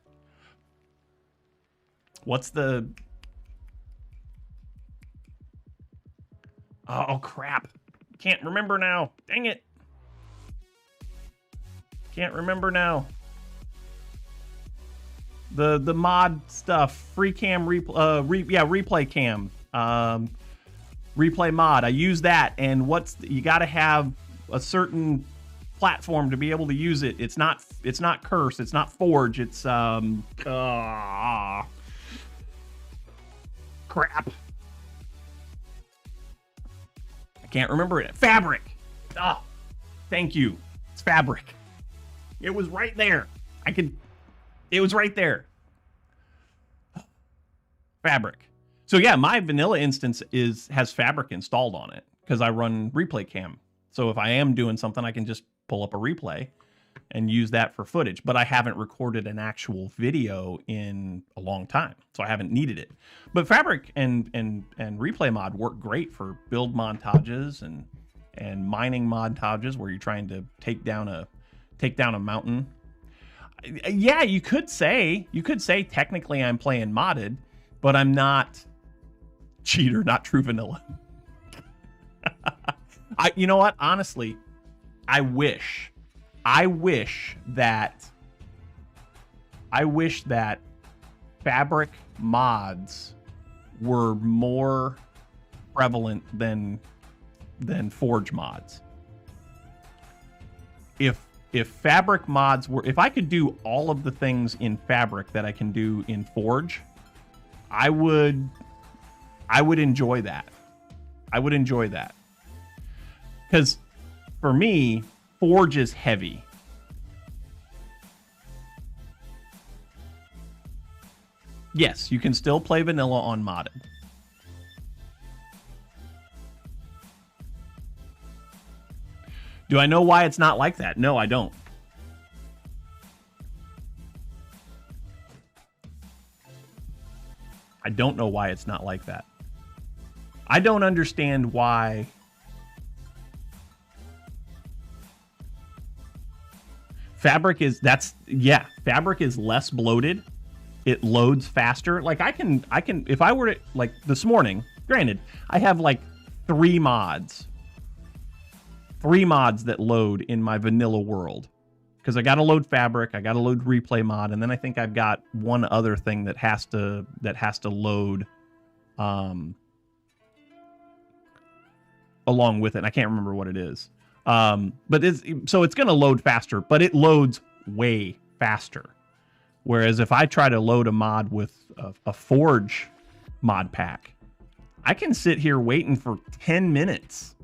oh crap. Can't remember now. Dang it. Can't remember now. The mod stuff, free cam replay cam, replay mod. I use that, and you got to have a certain platform to be able to use it. It's not Curse, it's not Forge, it's crap. I can't remember it. Fabric. Oh, thank you. It's Fabric. It was right there. It was right there. Fabric. So yeah, my vanilla instance has Fabric installed on it because I run replay cam. So if I am doing something, I can just pull up a replay and use that for footage. But I haven't recorded an actual video in a long time, so I haven't needed it. But Fabric and replay mod work great for build montages and mining montages where you're trying to take down a mountain. Yeah, you could say technically I'm playing modded, but I'm not cheater, not true vanilla. You know what? Honestly, I wish that Fabric mods were more prevalent than Forge mods. If Fabric mods were, if I could do all of the things in Fabric that I can do in Forge, I would enjoy that. I would enjoy that. Because for me, Forge is heavy. Yes, you can still play vanilla on modded. Do I know why it's not like that? No, I don't. I don't know why it's not like that. I don't understand why. Fabric is less bloated. It loads faster. Like I can if I were to, like this morning, granted, I have like 3 mods that load in my vanilla world because I got to load Fabric, I got to load replay mod, and then I think I've got one other thing that has to load along with it. I can't remember what it is. But it's going to load faster, but it loads way faster. Whereas if I try to load a mod with a Forge mod pack, I can sit here waiting for 10 minutes.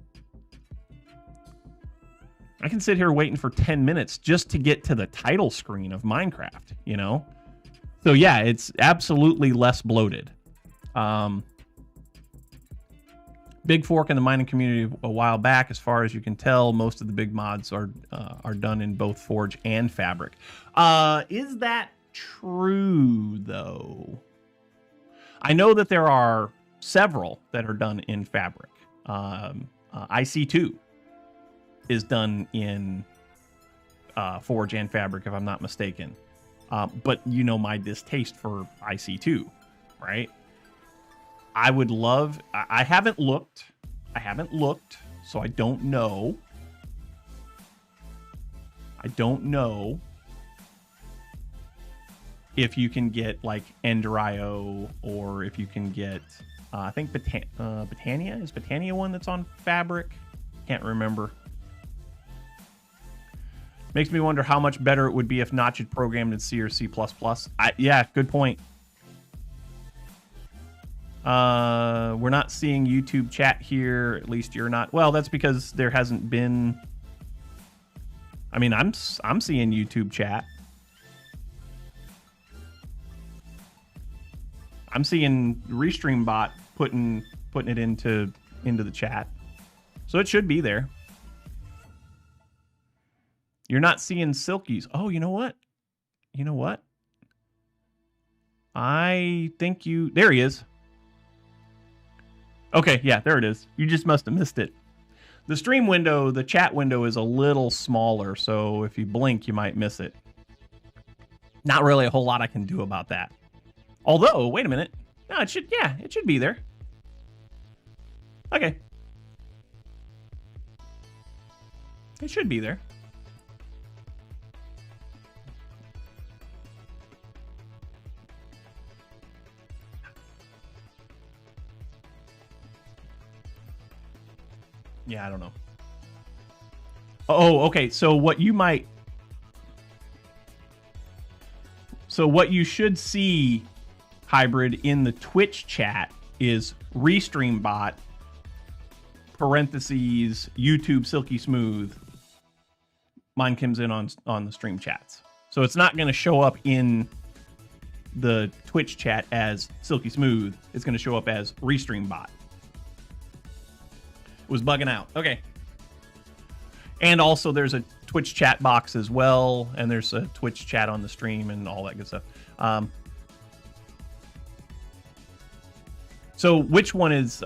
I can sit here waiting for 10 minutes just to get to the title screen of Minecraft, you know? So yeah, it's absolutely less bloated. Big fork in the mining community a while back. As far as you can tell, most of the big mods are done in both Forge and Fabric. Is that true, though? I know that there are several that are done in Fabric. IC2 is done in Forge and Fabric, if I'm not mistaken. But you know my distaste for IC2, right? I would love... I haven't looked, so I don't know. if you can get like Ender.io, or if you can get, I think Botania, is Botania one that's on Fabric? Can't remember. Makes me wonder how much better it would be if Notch had programmed in C or C++. Yeah, good point. We're not seeing YouTube chat here. At least you're not. Well, that's because there hasn't been. I mean, I'm seeing YouTube chat. I'm seeing RestreamBot putting it into the chat, so it should be there. You're not seeing Silky's. Oh, you know what? You know what? I think you... There he is. Okay, yeah, there it is. You just must have missed it. The stream window, the chat window is a little smaller, so if you blink, you might miss it. Not really a whole lot I can do about that. Although, wait a minute. No, it should be there. Okay. It should be there. Yeah, I don't know. Oh, okay. So what you should see, Hybrid, in the Twitch chat is RestreamBot, parentheses, YouTube Silky Smooth. Mine comes in on the stream chats. So it's not going to show up in the Twitch chat as Silky Smooth. It's going to show up as RestreamBot. It was bugging out. Okay. And also there's a Twitch chat box as well, and there's a Twitch chat on the stream and all that good stuff. So which one is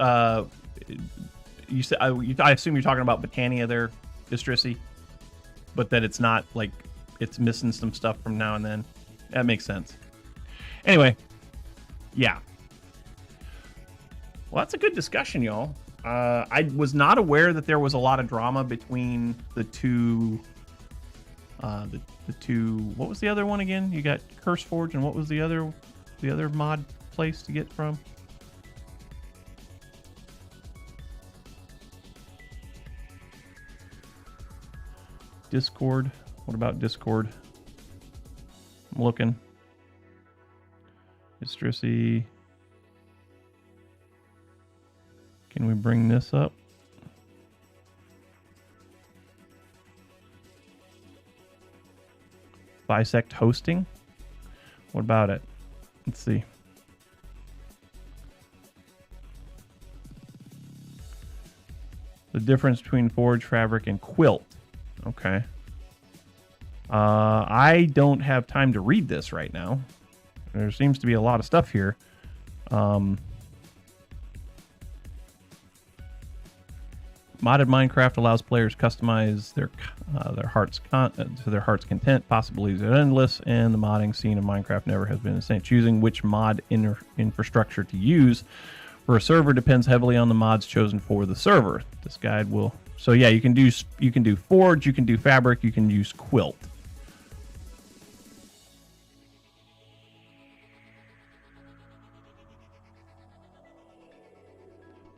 you said? I assume you're talking about Botania there, Distrissy, but that it's not like it's missing some stuff from now and then. That makes sense. Anyway, yeah. Well, that's a good discussion, y'all. I was not aware that there was a lot of drama between the two. The two. What was the other one again? You got CurseForge, and what was the other mod place to get from? Discord. What about Discord? I'm looking. Distrissy. Can we bring this up? Bisect hosting? What about it? Let's see. The difference between Forge, Fabric, and Quilt. Okay. I don't have time to read this right now. There seems to be a lot of stuff here. Modded Minecraft allows players to customize their heart's to their heart's content. Possibilities are endless, and the modding scene of Minecraft never has been the same. Choosing which mod infrastructure to use for a server depends heavily on the mods chosen for the server. This guide will. So yeah, you can do Forge, you can do Fabric, you can use Quilt.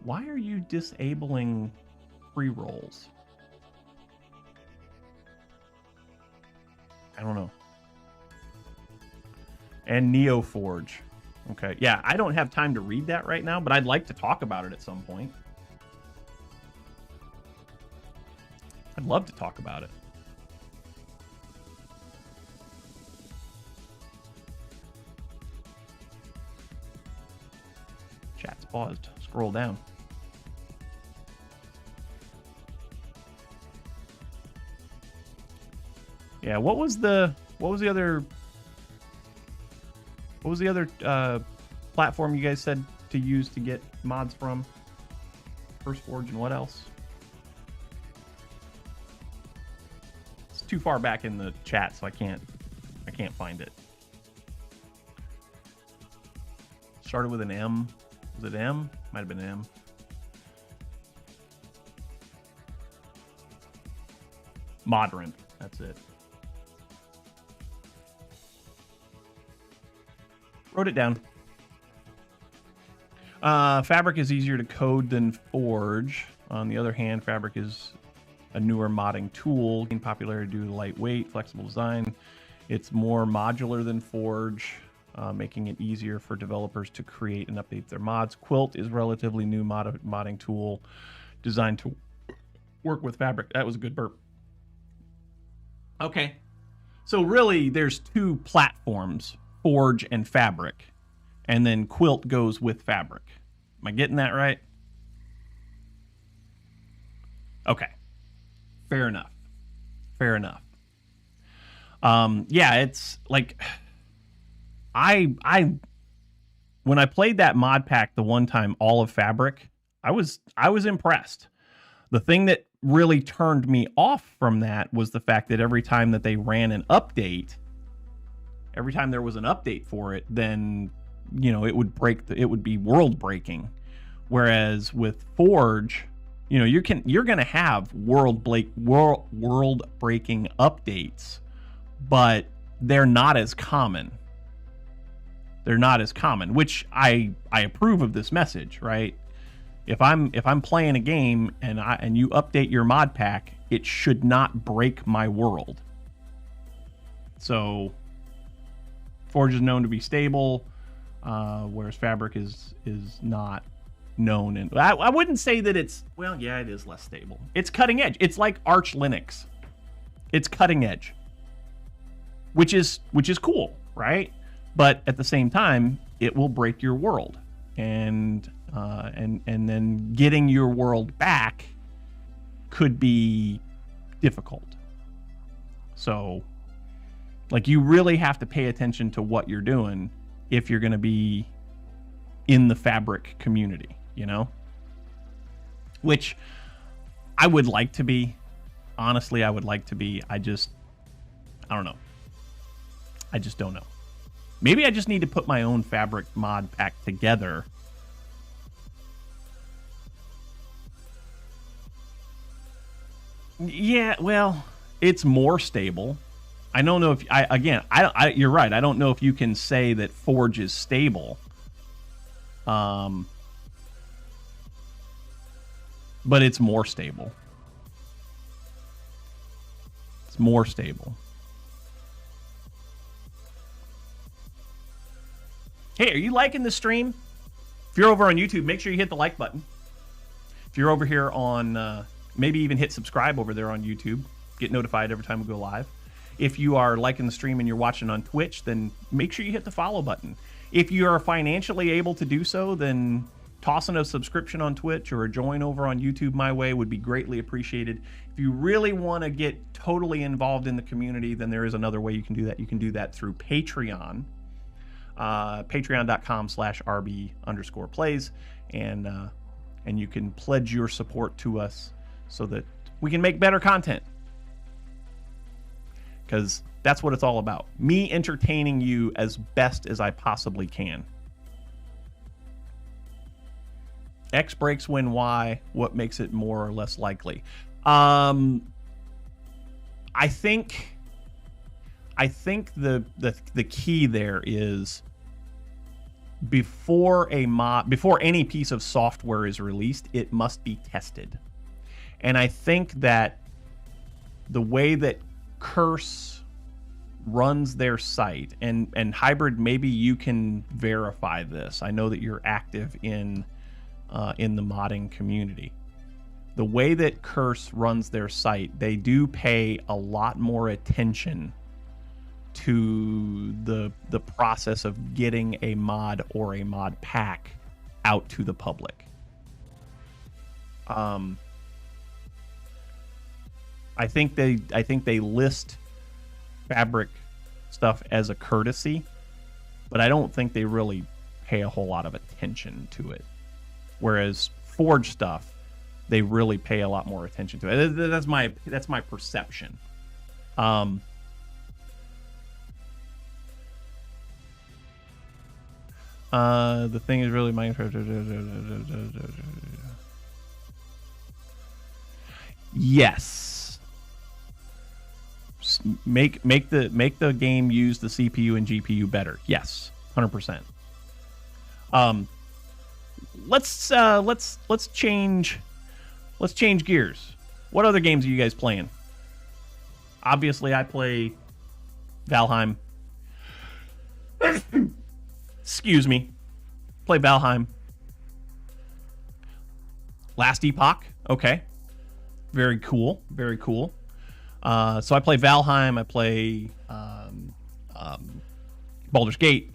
Why are you disabling pre-rolls? I don't know. And NeoForge. Okay. Yeah, I don't have time to read that right now, but I'd like to talk about it at some point. I'd love to talk about it. Chat's paused. Scroll down. Yeah, what was the other platform you guys said to use to get mods from? CurseForge and what else? It's too far back in the chat, so I can't find it. Started with an M. Was it M? Might have been M. Modern. That's it. Wrote it down. Fabric is easier to code than Forge. On the other hand, Fabric is a newer modding tool, gained popularity due to lightweight, flexible design. It's more modular than Forge, making it easier for developers to create and update their mods. Quilt is a relatively new modding tool designed to work with Fabric. That was a good burp. Okay. So really, there's two platforms, Forge and Fabric, and then Quilt goes with Fabric. Am I getting that right? Okay. Fair enough. Fair enough. Yeah, it's like I when I played that mod pack the one time, all of Fabric, I was impressed. The thing that really turned me off from that was the fact that every time that they ran an update, every time there was an update for it, then it would it would be world breaking. Whereas with Forge, you're going to have world breaking updates, but they're not as common. They're not as common, which I approve of this message, right? If I'm playing a game and you update your mod pack, it should not break my world. So Forge is known to be stable, whereas Fabric is not known. And I wouldn't say that it's, well, yeah, it is less stable. It's cutting edge. It's like Arch Linux. It's cutting edge, which is cool, right? But at the same time, it will break your world, and then getting your world back could be difficult. So, like, you really have to pay attention to what you're doing if you're going to be in the Fabric community, which I would like to be. Honestly, I would like to be. I don't know. I just don't know. Maybe I just need to put my own Fabric mod pack together. Yeah, well, it's more stable. I don't know if you're right. I don't know if you can say that Forge is stable. But it's more stable. It's more stable. Hey, are you liking the stream? If you're over on YouTube, make sure you hit the like button. If you're over here on, maybe even hit subscribe over there on YouTube. Get notified every time we go live. If you are liking the stream and you're watching on Twitch, then make sure you hit the follow button. If you are financially able to do so, then tossing a subscription on Twitch or a join over on YouTube my way would be greatly appreciated. If you really want to get totally involved in the community, then there is another way you can do that. You can do that through Patreon. Patreon.com/RB_plays, and you can pledge your support to us so that we can make better content. Because that's what it's all about. Me entertaining you as best as I possibly can. X breaks when Y. What makes it more or less likely? I think the key there is before any piece of software is released, it must be tested. And I think that the way that Curse runs their site, and Hybrid, maybe you can verify this. I know that you're active in the modding community. The way that Curse runs their site, they do pay a lot more attention to the process of getting a mod or a mod pack out to the public. I think they list Fabric stuff as a courtesy, but I don't think they really pay a whole lot of attention to it. Whereas Forge stuff, they really pay a lot more attention to it. That's my perception. The thing is really Minecraft. Yes. Make the game use the CPU and GPU better. Yes, 100%. Let's change gears. What other games are you guys playing? Obviously, I play Valheim. Excuse me. Play Valheim. Last Epoch. Okay. Very cool. Very cool. So I play Valheim. I play Baldur's Gate.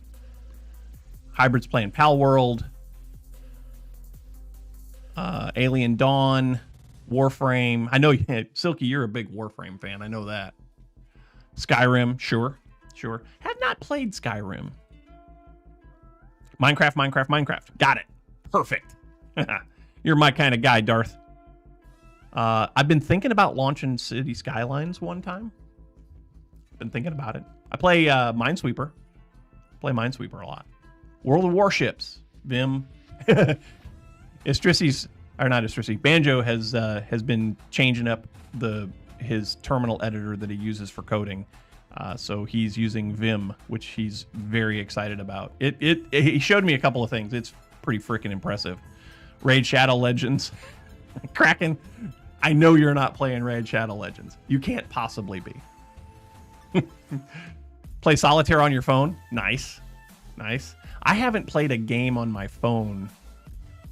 Hybrid's playing Pal World. Alien Dawn. Warframe. I know, Silky, you're a big Warframe fan. I know that. Skyrim. Sure. Have not played Skyrim. Minecraft. Got it. Perfect. You're my kind of guy, Darth. I've been thinking about launching City Skylines one time. Been thinking about it. I play Minesweeper. Play Minesweeper a lot. World of Warships. Vim. Banjo has been changing up his terminal editor that he uses for coding. So he's using Vim, which he's very excited about. He showed me a couple of things. It's pretty freaking impressive. Raid Shadow Legends. Kraken, I know you're not playing Raid Shadow Legends. You can't possibly be. Play Solitaire on your phone. Nice. I haven't played a game on my phone.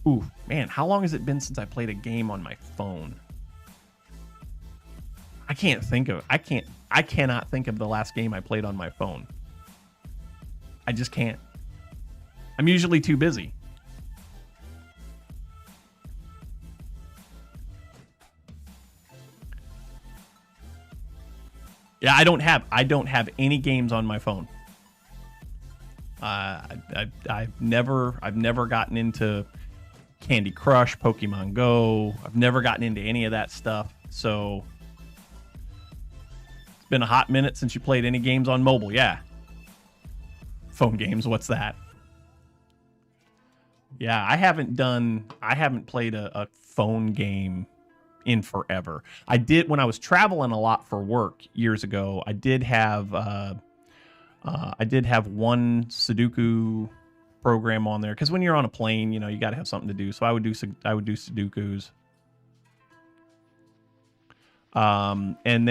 Ooh, man, how long has it been since I played a game on my phone? I cannot think of the last game I played on my phone. I just can't. I'm usually too busy. Yeah, I don't have any games on my phone. I've never gotten into Candy Crush, Pokemon Go. I've never gotten into any of that stuff. So it's been a hot minute since you played any games on mobile. Yeah. Phone games, what's that? Yeah, I haven't played a phone game in forever. I did when I was traveling a lot for work years ago. I did have one Sudoku program on there because when you're on a plane, you got to have something to do. So I would do Sudokus. And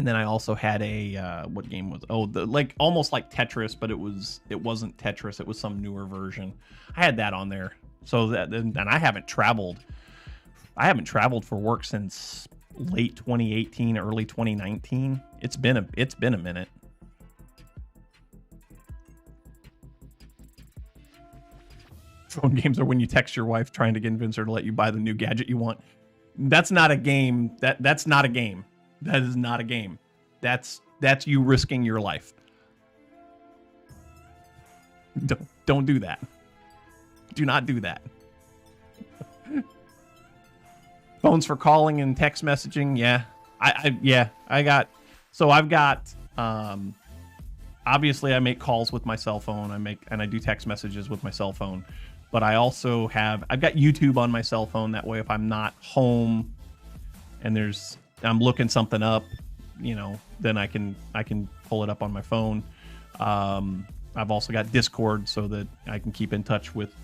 then I also had a what game was almost like Tetris, but it wasn't Tetris. It was some newer version. I had that on there. So and I haven't traveled. I haven't traveled for work since late 2018, early 2019. It's been a minute. Phone games are when you text your wife trying to convince her to let you buy the new gadget you want. That's not a game. That's not a game. That is not a game. That's you risking your life. Don't do that. Do not do that. Phones for calling and text messaging. Yeah. I've got obviously I make calls with my cell phone. I do text messages with my cell phone. But I've got YouTube on my cell phone. That way, if I'm not home and I'm looking something up, then I can pull it up on my phone. I've also got Discord so that I can keep in touch with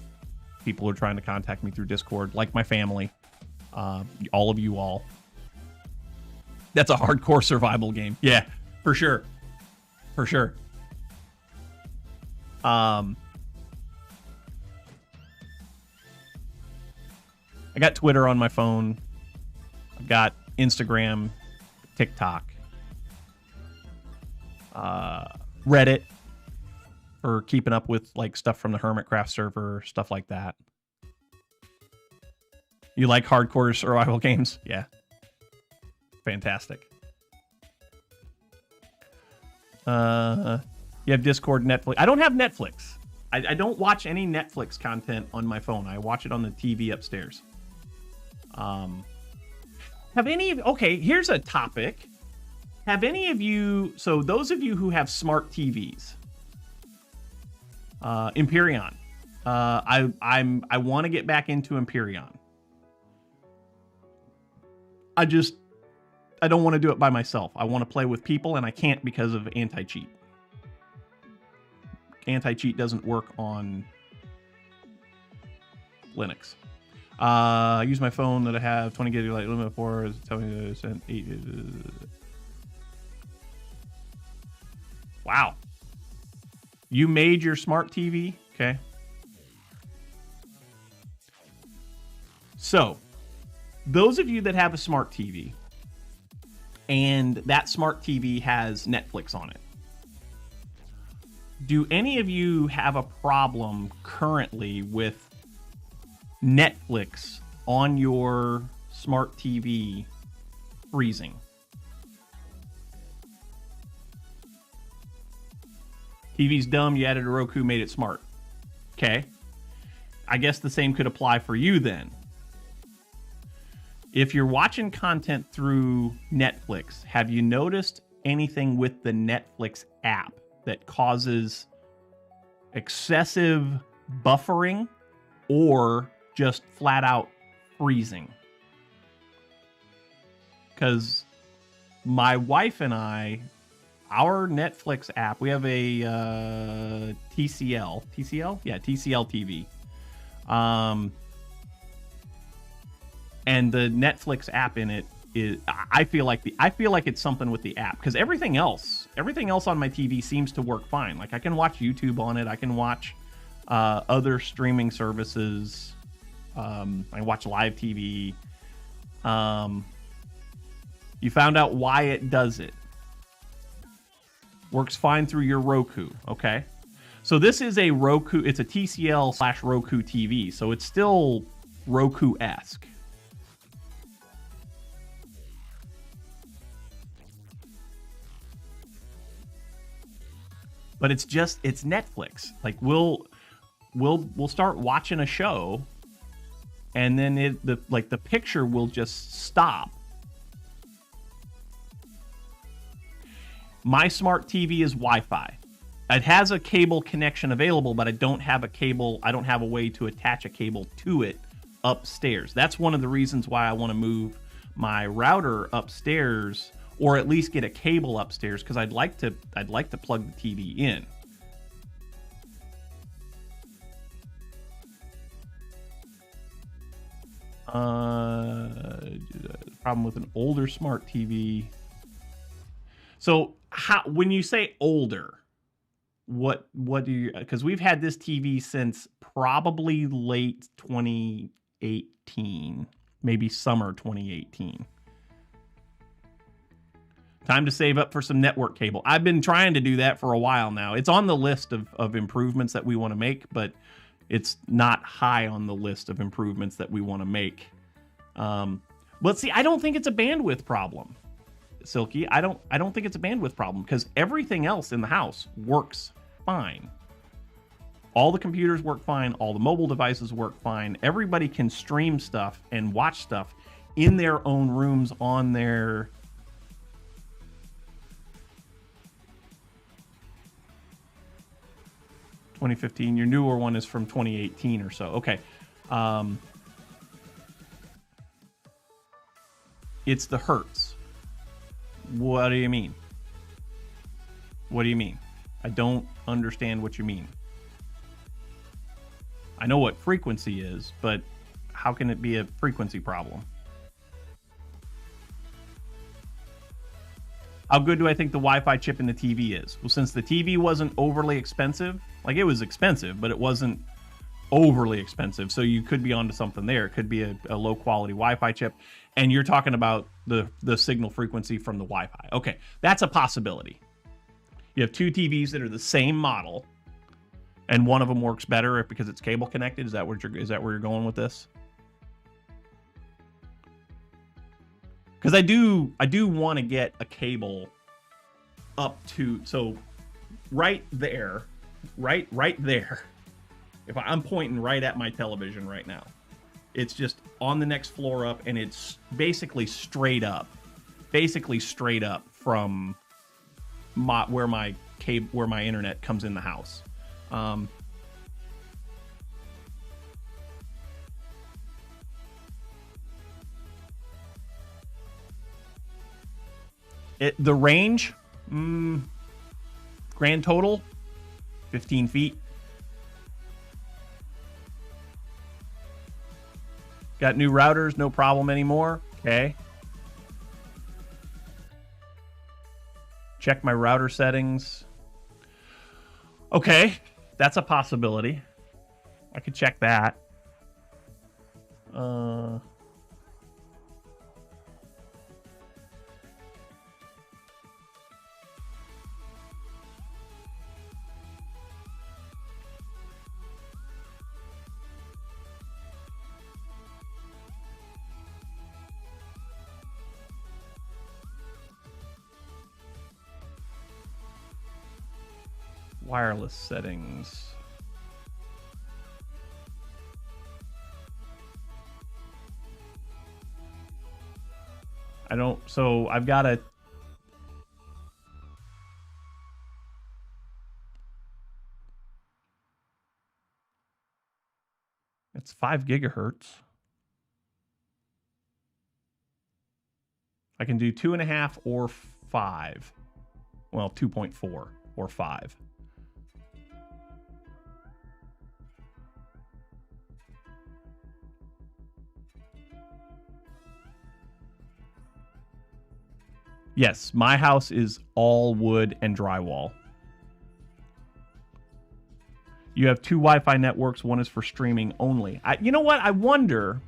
people who are trying to contact me through Discord, like my family, all of you all. That's a hardcore survival game. Yeah, for sure. I got Twitter on my phone. I've got Instagram, TikTok, Reddit for keeping up with stuff from the Hermitcraft server, stuff like that. You like hardcore survival games? Yeah. Fantastic. You have Discord, Netflix. I don't have Netflix. I don't watch any Netflix content on my phone. I watch it on the TV upstairs. Here's a topic. Have any of you, so those of you who have smart TVs, Empyrean, I want to get back into Empyrean. I don't want to do it by myself. I want to play with people and I can't because of anti-cheat. anti-cheat doesn't work on Linux. Use my phone that I have 20 gig like limit for. Tell me to send 8. Wow. You made your smart TV? Okay. So, those of you that have a smart TV, and that smart TV has Netflix on it, do any of you have a problem currently with Netflix on your smart TV freezing? TV's dumb, you added a Roku, made it smart. Okay. I guess the same could apply for you then. If you're watching content through Netflix, have you noticed anything with the Netflix app that causes excessive buffering or just flat out freezing? Because my wife and I, our Netflix app, we have a TCL? Yeah, TCL TV. And the Netflix app in it is, I feel like it's something with the app, because everything else on my TV seems to work fine. Like I can watch YouTube on it, I can watch other streaming services, I watch live TV. You found out why it does it. Works fine through your Roku, okay? So this is a Roku, it's a TCL/Roku TV, so it's still Roku-esque. But it's Netflix. Like we'll start watching a show, and then the picture will just stop. My smart TV is Wi-Fi. It has a cable connection available, but I don't have a way to attach a cable to it upstairs. That's one of the reasons why I want to move my router upstairs, or at least get a cable upstairs, because I'd like to plug the TV in. Problem with an older smart TV. So when you say older, what do you, because we've had this TV since probably late 2018, maybe summer 2018. Time to save up for some network cable. I've been trying to do that for a while now. It's on the list of improvements that we want to make, but it's not high on the list of improvements that we want to make. But see, I don't think it's a bandwidth problem, Silky. I don't think it's a bandwidth problem, because everything else in the house works fine. All the computers work fine. All the mobile devices work fine. Everybody can stream stuff and watch stuff in their own rooms on their... 2015. Your newer one is from 2018 or so. Okay. It's the hertz. What do you mean? What do you mean? I don't understand what you mean. I know what frequency is, but how can it be a frequency problem? How good do I think the Wi-Fi chip in the TV is? Well, since the TV wasn't overly expensive, like it was expensive, but it wasn't overly expensive, so you could be onto something there. It could be a low-quality Wi-Fi chip, and you're talking about the signal frequency from the Wi-Fi. Okay, that's a possibility. You have two TVs that are the same model, and one of them works better because it's cable connected. Is that where you're going with this? Because I do want to get a cable up to, so right there. If I'm pointing right at my television right now, it's just on the next floor up, and it's basically straight up from where my internet comes in the house. The range, grand total, 15 feet. Got new routers, no problem anymore. Okay. Check my router settings. Okay, that's a possibility. I could check that. Wireless settings. I don't, so I've got a, it's 5 gigahertz. I can do 2.5 or 5. Well, 2.4 or 5. Yes, my house is all wood and drywall. You have 2 Wi-Fi networks. One is for streaming only. You know what? I wonder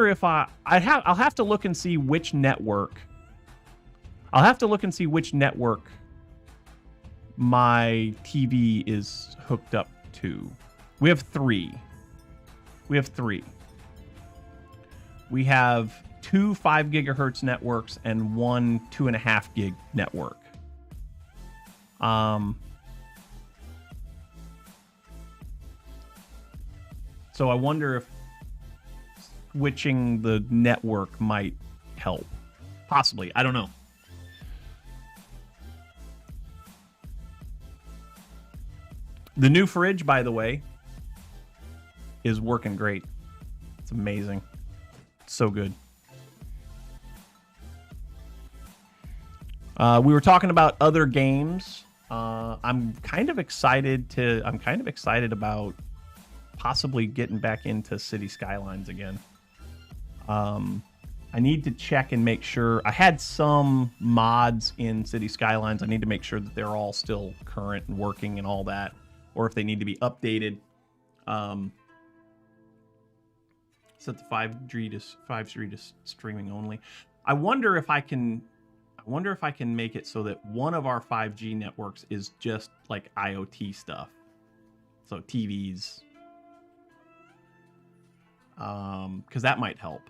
if I'll have to look and see which network. I'll have to look and see which network my TV is hooked up to. We have 3. We have 2 5 gigahertz networks and 1 2.5 gig network. So I wonder if switching the network might help. Possibly. I don't know. The new fridge, by the way, is working great. It's amazing. It's so good. We were talking about other games. I'm kind of excited about possibly getting back into City Skylines again. I need to check and make sure. I had some mods in City Skylines. I need to make sure that they're all still current and working and all that, or if they need to be updated. Set the 5G to streaming only. I wonder if I can make it so that one of our 5G networks is just like IoT stuff. So TVs. Because that might help.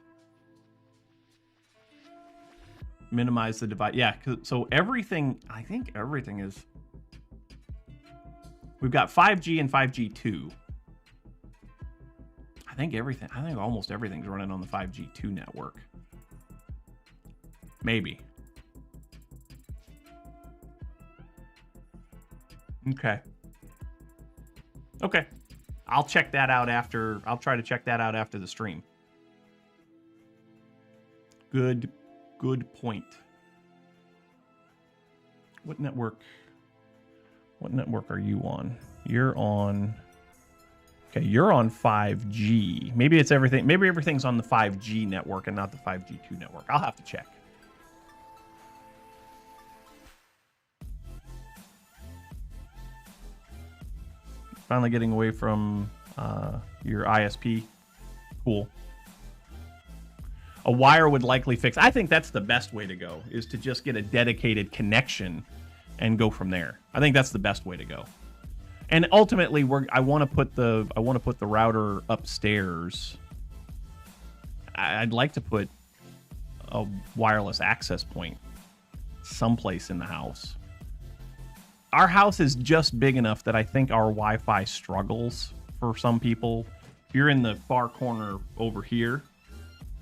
Minimize the device. Yeah, so everything, I think everything is... We've got 5G and 5G2. I think almost everything's running on the 5G2 network. Maybe. Okay. I'll check that out after. I'll try to check that out after the stream. Good point. What network are you on? You're on... Okay, you're on 5G. Maybe it's everything. Maybe everything's on the 5G network and not the 5G2 network. I'll have to check. Finally getting away from your ISP. Cool. A wire would likely fix. I think that's the best way to go, is to just get a dedicated connection and go from there. I think that's the best way to go. And ultimately, I want to put the router upstairs. I'd like to put a wireless access point someplace in the house. Our house is just big enough that I think our Wi-Fi struggles for some people. If you're in the far corner over here,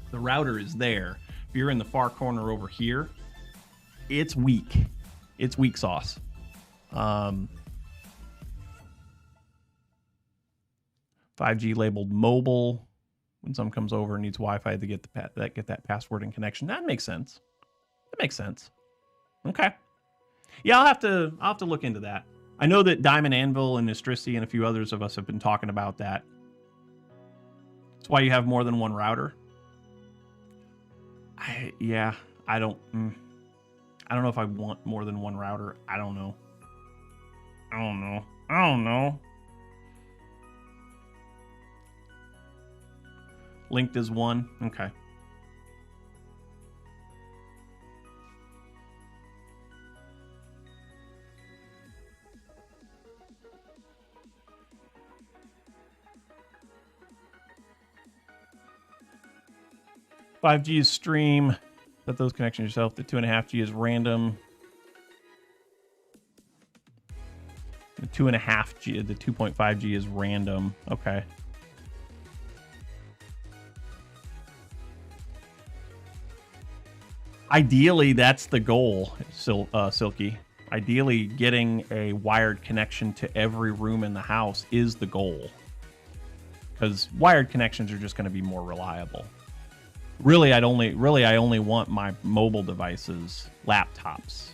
the router is there. If you're in the far corner over here, it's weak. It's weak sauce. 5G labeled mobile. When someone comes over and needs Wi-Fi to get that password and connection. That makes sense. Okay. Yeah, I'll have to look into that. I know that Diamond Anvil and Istrissi and a few others of us have been talking about that. That's why you have more than one router. I don't know if I want more than one router. I don't know. Linked as one. Okay. $5G is stream. Set those connections yourself. The 2.5G is random. The 2.5G, the 2.5G is random. Okay. Ideally, that's the goal, Silky. Ideally, getting a wired connection to every room in the house is the goal. Because wired connections are just going to be more reliable. Really, I only want my mobile devices, laptops.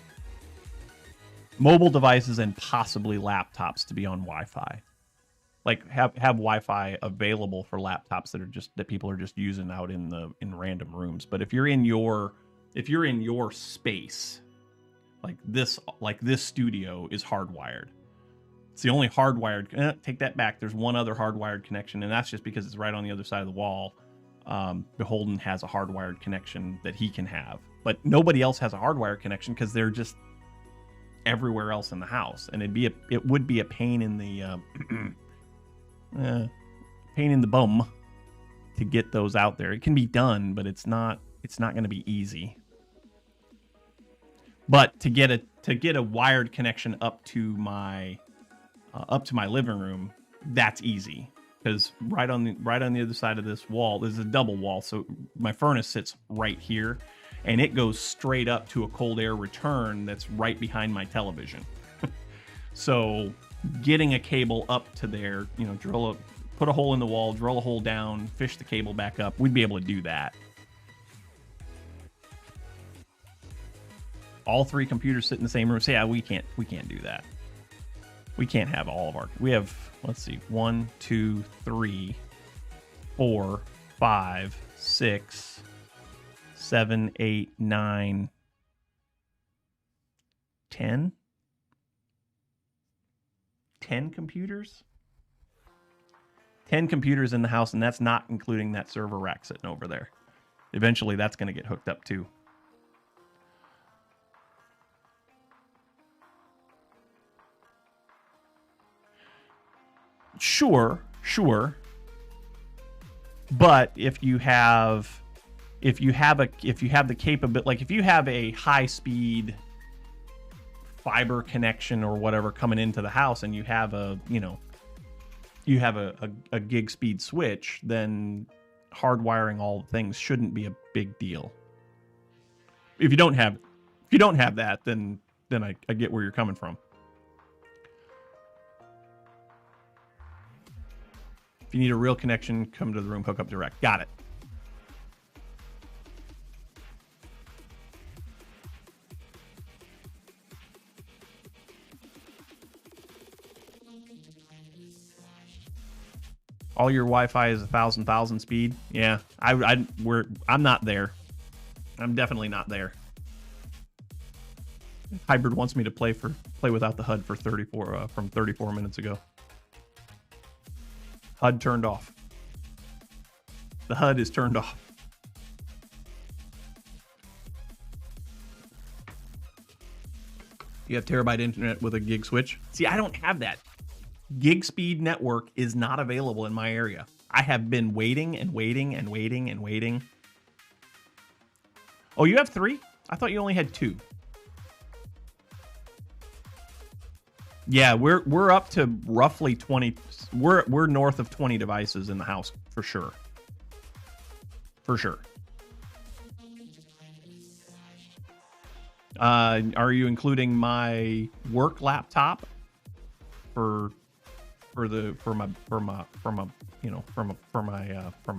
Mobile devices and possibly laptops to be on Wi-Fi. Like have Wi-Fi available for laptops that people are just using out in random rooms. But if you're in your space, like this studio is hardwired. It's the only hardwired. Take that back. There's one other hardwired connection, and that's just because it's right on the other side of the wall. Beholden has a hardwired connection that he can have, but nobody else has a hardwired connection because they're just everywhere else in the house, and it would be a pain in the pain in the bum to get those out there. It can be done, but it's not going to be easy. But to get a wired connection up to my living room, that's easy. Because right on the other side of this wall, there's a double wall, so my furnace sits right here, and it goes straight up to a cold air return that's right behind my television. So getting a cable up to there, put a hole in the wall, drill a hole down, fish the cable back up, we'd be able to do that. All three computers sit in the same room. So yeah, we can't do that. We can't have all of our. We have, let's see, 1, 2, 3, 4, 5, 6, 7, 8, 9, 10. 10 computers? 10 computers in the house, and that's not including that server rack sitting over there. Eventually, that's going to get hooked up too. Sure. But if you have the capability, like if you have a high speed fiber connection or whatever coming into the house, and you have a gig speed switch, then hardwiring all the things shouldn't be a big deal. If you don't have that, then I get where you're coming from. If you need a real connection, come to the room, hook up direct. Got it. All your Wi-Fi is 1,000 speed. Yeah, I'm not there. I'm definitely not there. Hybrid wants me to play without the HUD for 34 minutes ago. HUD turned off. The HUD is turned off. You have terabyte internet with a gig switch? See, I don't have that. Gig speed network is not available in my area. I have been waiting and waiting and waiting and waiting. Oh, you have 3? I thought you only had 2. Yeah, we're up to roughly 20. We're north of 20 devices in the house for sure. For sure. Are you including my work laptop for my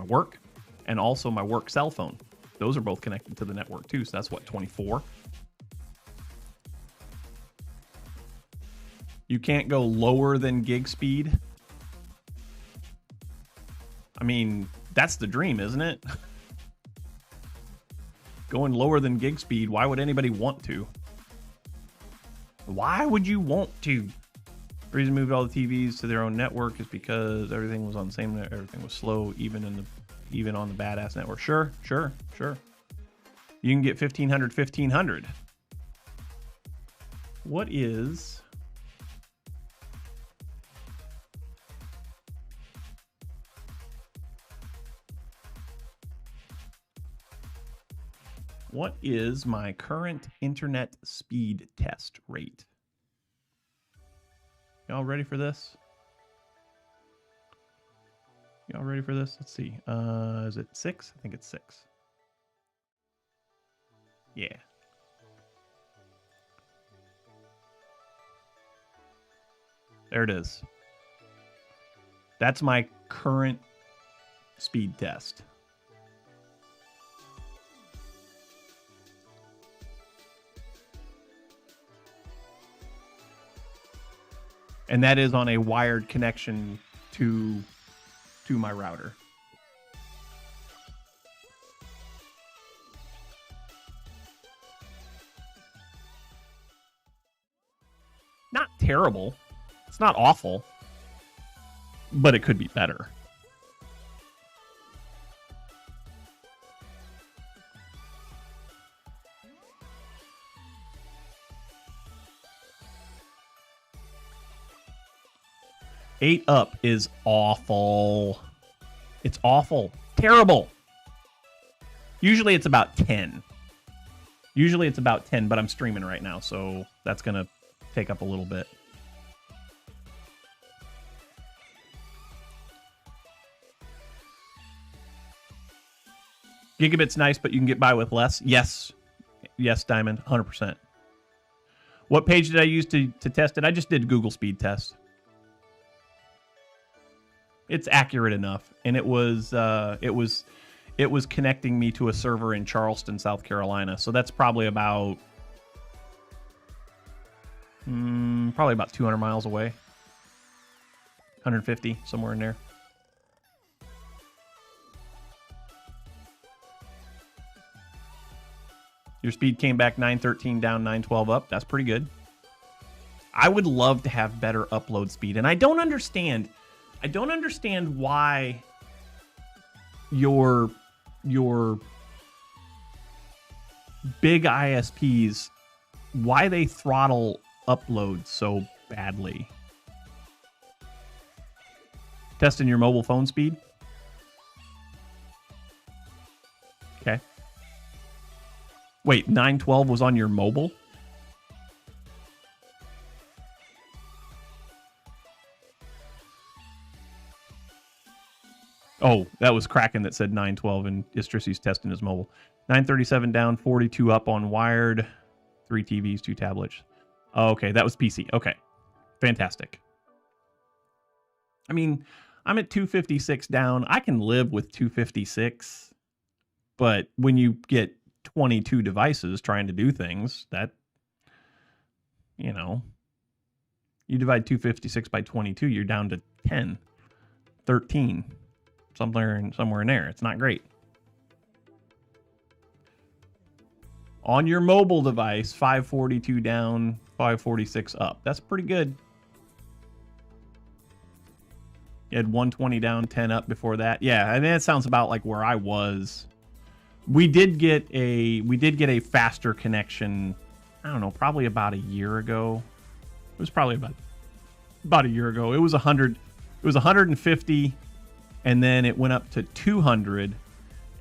work, and also my work cell phone? Those are both connected to the network too. So that's what, 24. You can't go lower than gig speed. I mean, that's the dream, isn't it? Going lower than gig speed, why would anybody want to? Why would you want to? The reason moved all the TVs to their own network is because everything was on the same network. Everything was slow, even on the badass network. Sure. You can get 1500. What is... What is my current internet speed test rate? Y'all ready for this? Y'all ready for this? Let's see. Is it 6? I think it's 6. Yeah. There it is. That's my current speed test. And that is on a wired connection to my router. Not terrible. It's not awful. But it could be better. Eight up is awful. It's awful. Terrible. Usually it's about 10. Usually it's about 10, but I'm streaming right now, so that's going to take up a little bit. Gigabit's nice, but you can get by with less. Yes. Yes, Diamond. 100%. What page did I use to test it? I just did Google speed test. It's accurate enough, and it was connecting me to a server in Charleston, South Carolina. So that's probably about 200 miles away, 150, somewhere in there. Your speed came back 913 down, 912 up. That's pretty good. I would love to have better upload speed, and I don't understand why your big ISPs, why they throttle upload so badly. Testing your mobile phone speed. Okay. Wait, 912 was on your mobile? Oh, that was Kraken that said 912 and Istrisi's testing his mobile. 937 down, 42 up on wired, 3 TVs, 2 tablets. Oh, okay, that was PC. Okay, fantastic. I mean, I'm at 256 down. I can live with 256, but when you get 22 devices trying to do things, that, you know, you divide 256 by 22, you're down to 10, 13. Somewhere in there. It's not great. On your mobile device, 542 down, 546 up. That's pretty good. You had 120 down, 10 up before that. Yeah, I mean, that sounds about like where I was. We did get a faster connection. I don't know, probably about a year ago. It was probably about a year ago. It was 100. It was 150. And then it went up to 200,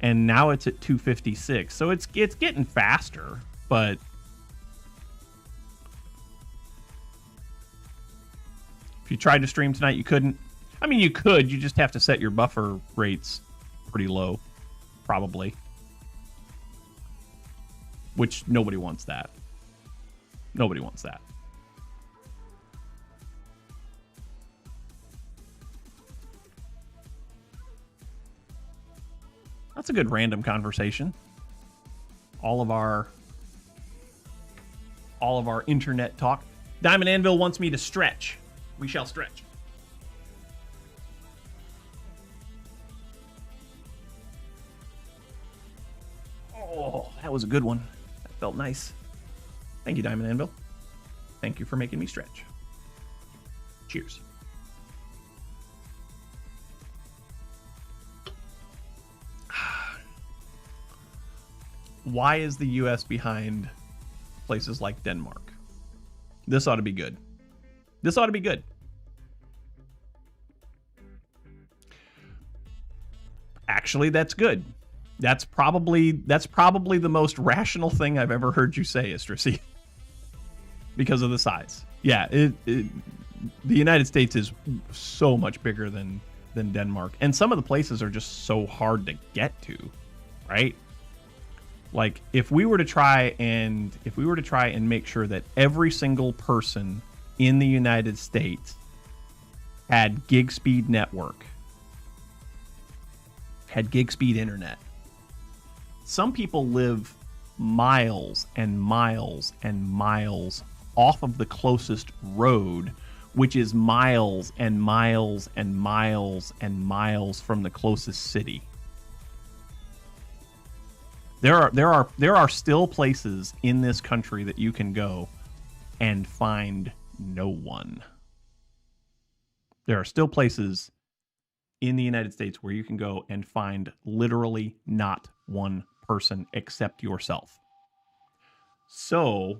and now it's at 256. So it's getting faster, but if you tried to stream tonight, you couldn't. I mean, you could. You just have to set your buffer rates pretty low, probably. Which nobody wants that. Nobody wants that. That's a good random conversation. All of our internet talk. Diamond Anvil wants me to stretch. We shall stretch. Oh, that was a good one. That felt nice. Thank you, Diamond Anvil. Thank you for making me stretch. Cheers. Why is the U.S. behind places like Denmark? This ought to be good. This ought to be good. Actually, that's good. That's probably the most rational thing I've ever heard you say, Istrasi. Because of the size. Yeah, the United States is so much bigger than Denmark, and some of the places are just so hard to get to, right? Like if we were to try and make sure that every single person in the United States had gig speed network, had gig speed internet. Some people live miles and miles and miles off of the closest road, which is miles and miles and miles and miles from the closest city. There are still places in this country that you can go and find no one. There are still places in the United States where you can go and find literally not one person except yourself. So,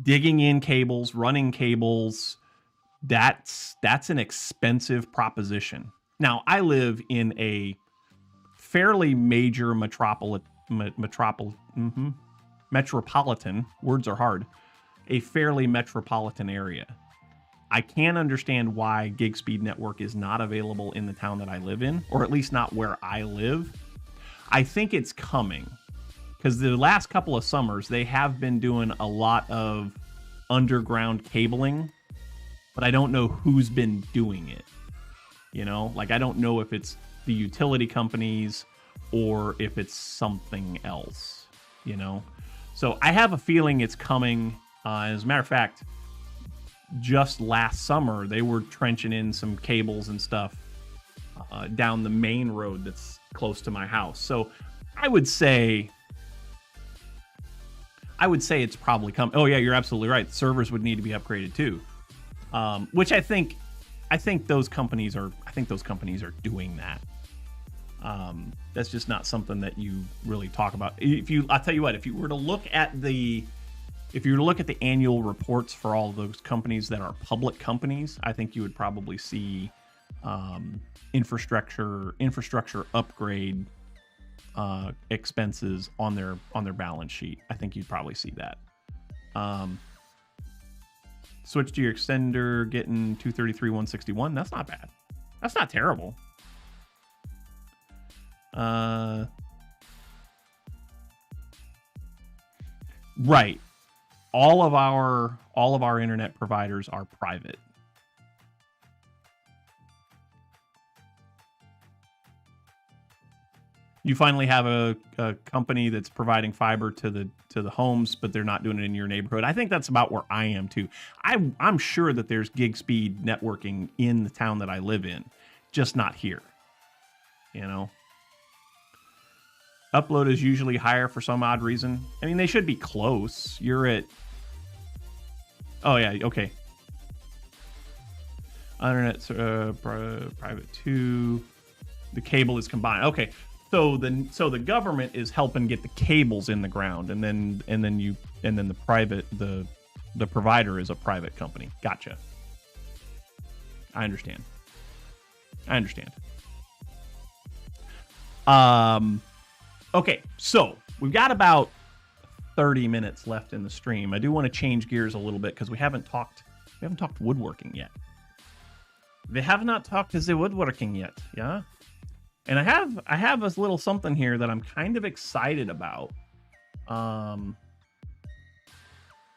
digging in cables, running cables, that's an expensive proposition. Now, I live in a fairly major metropolitan, words are hard, a fairly metropolitan area. I can understand why gig speed network is not available in the town that I live in, or at least not where I live. I think it's coming, because the last couple of summers, they have been doing a lot of underground cabling, but I don't know who's been doing it. You know, like I don't know if it's the utility companies or if it's something else, you know? So I have a feeling it's coming. As a matter of fact, just last summer, they were trenching in some cables and stuff down the main road that's close to my house. So I would say it's probably coming. Oh yeah, you're absolutely right. Servers would need to be upgraded too. Which I think those companies are doing that. That's just not something that you really talk about. I'll tell you what, if you were to look at the annual reports for all those companies that are public companies, I think you would probably see infrastructure upgrade expenses on their balance sheet. I think you'd probably see that. Switch to your extender, getting 233, 161. That's not bad. That's not terrible. Right. All of our internet providers are private. You finally have a company that's providing fiber to the homes, but they're not doing it in your neighborhood. I think that's about where I am too. I'm sure that there's gig speed networking in the town that I live in, just not here. You know? Upload is usually higher for some odd reason. I mean, they should be close. You're at... Oh, yeah, okay. Internet private 2. The cable is combined. Okay, so the government is helping get the cables in the ground, and then the private the provider is a private company. Gotcha. I understand. Okay, so we've got about 30 minutes left in the stream. I do want to change gears a little bit because we haven't talked woodworking yet. We have not talked the woodworking yet, yeah? And I have a little something here that I'm kind of excited about. I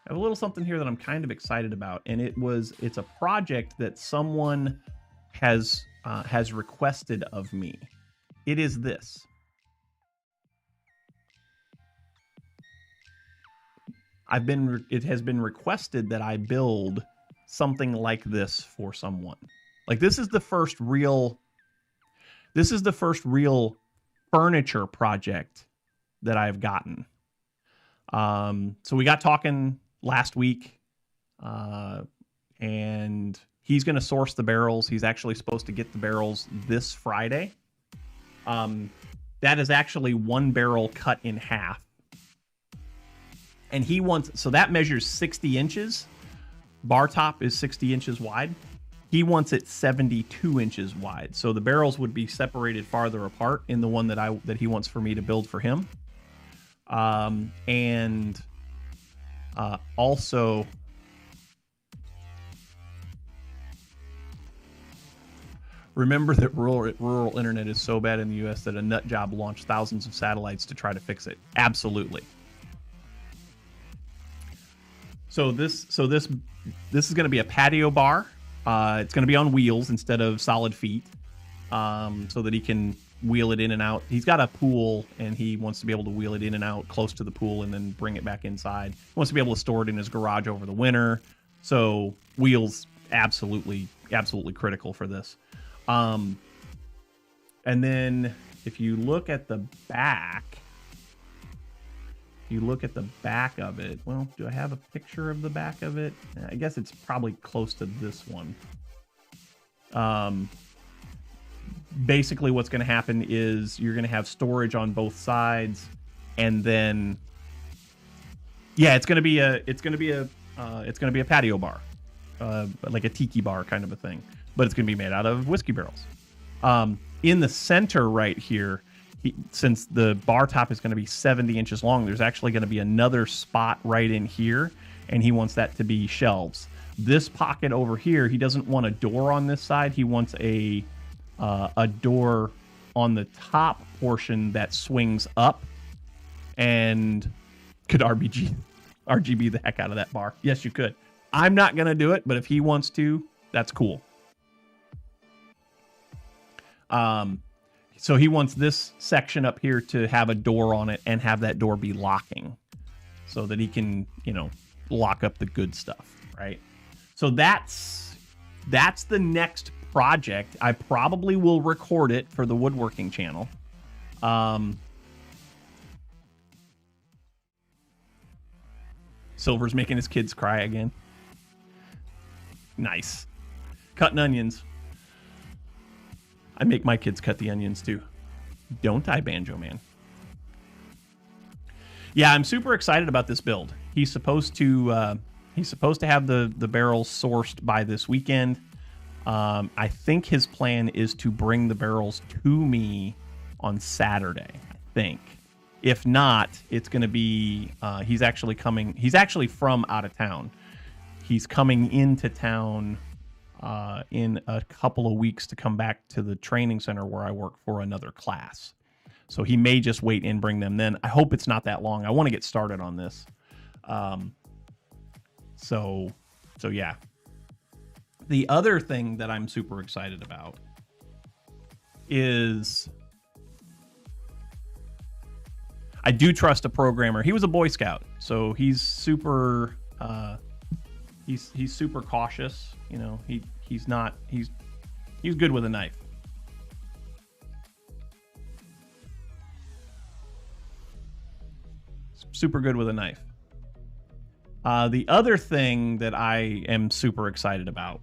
have a little something here that I'm kind of excited about, and it's a project that someone has requested of me. It is this. it has been requested that I build something like this for someone. Like this is the first real furniture project that I've gotten. So we got talking last week, and he's going to source the barrels. He's actually supposed to get the barrels this Friday. That is actually one barrel cut in half. And he wants, so that measures 60 inches. Bar top is 60 inches wide. He wants it 72 inches wide. So the barrels would be separated farther apart in the one that he wants for me to build for him. Also, remember that rural internet is so bad in the U.S. that a nut job launched thousands of satellites to try to fix it. Absolutely. So this is going to be a patio bar. It's going to be on wheels instead of solid feet, so that he can wheel it in and out. He's got a pool, and he wants to be able to wheel it in and out close to the pool and then bring it back inside. He wants to be able to store it in his garage over the winter. So wheels, absolutely critical for this. And then if you look at the back, of it, well, do I have a picture of the back of it? I guess it's probably close to this one. Basically what's going to happen is you're going to have storage on both sides, and then it's going to be a patio bar, like a tiki bar kind of a thing, but it's going to be made out of whiskey barrels. In the center right here, since the bar top is going to be 70 inches long, there's actually going to be another spot right in here, and he wants that to be shelves. This pocket over here, he doesn't want a door on this side. He wants a door on the top portion that swings up, and could RGB the heck out of that bar. Yes, you could. I'm not going to do it, but if he wants to, that's cool. So he wants this section up here to have a door on it and have that door be locking so that he can, lock up the good stuff, right? So that's the next project. I probably will record it for the woodworking channel. Silver's making his kids cry again. Nice. Cutting onions. I make my kids cut the onions too. Don't I, Banjo Man? Yeah, I'm super excited about this build. He's supposed to have the barrels sourced by this weekend. I think his plan is to bring the barrels to me on Saturday, I think. If not, it's going to be, he's actually from out of town. He's coming into town in a couple of weeks to come back to the training center where I work for another class. So he may just wait and bring them then. I hope it's not that long. I want to get started on this. So yeah. The other thing that I'm super excited about is I do trust a programmer. He was a Boy Scout, so he's super he's super cautious. He's good with a knife. Super good with a knife. The other thing that I am super excited about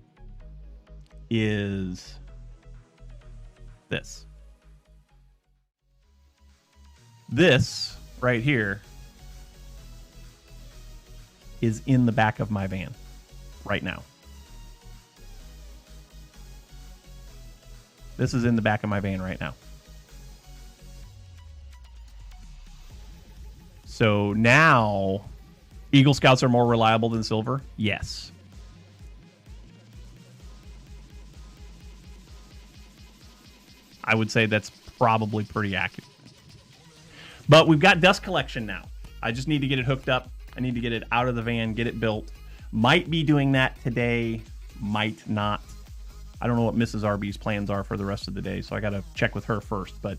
is this. This right here is in the back of my van right now. This is in the back of my van right now. So now, Eagle Scouts are more reliable than silver? Yes. I would say that's probably pretty accurate. But we've got dust collection now. I just need to get it hooked up. I need to get it out of the van, get it built. Might be doing that today, might not. I don't know what Mrs. RB's plans are for the rest of the day, so I got to check with her first. But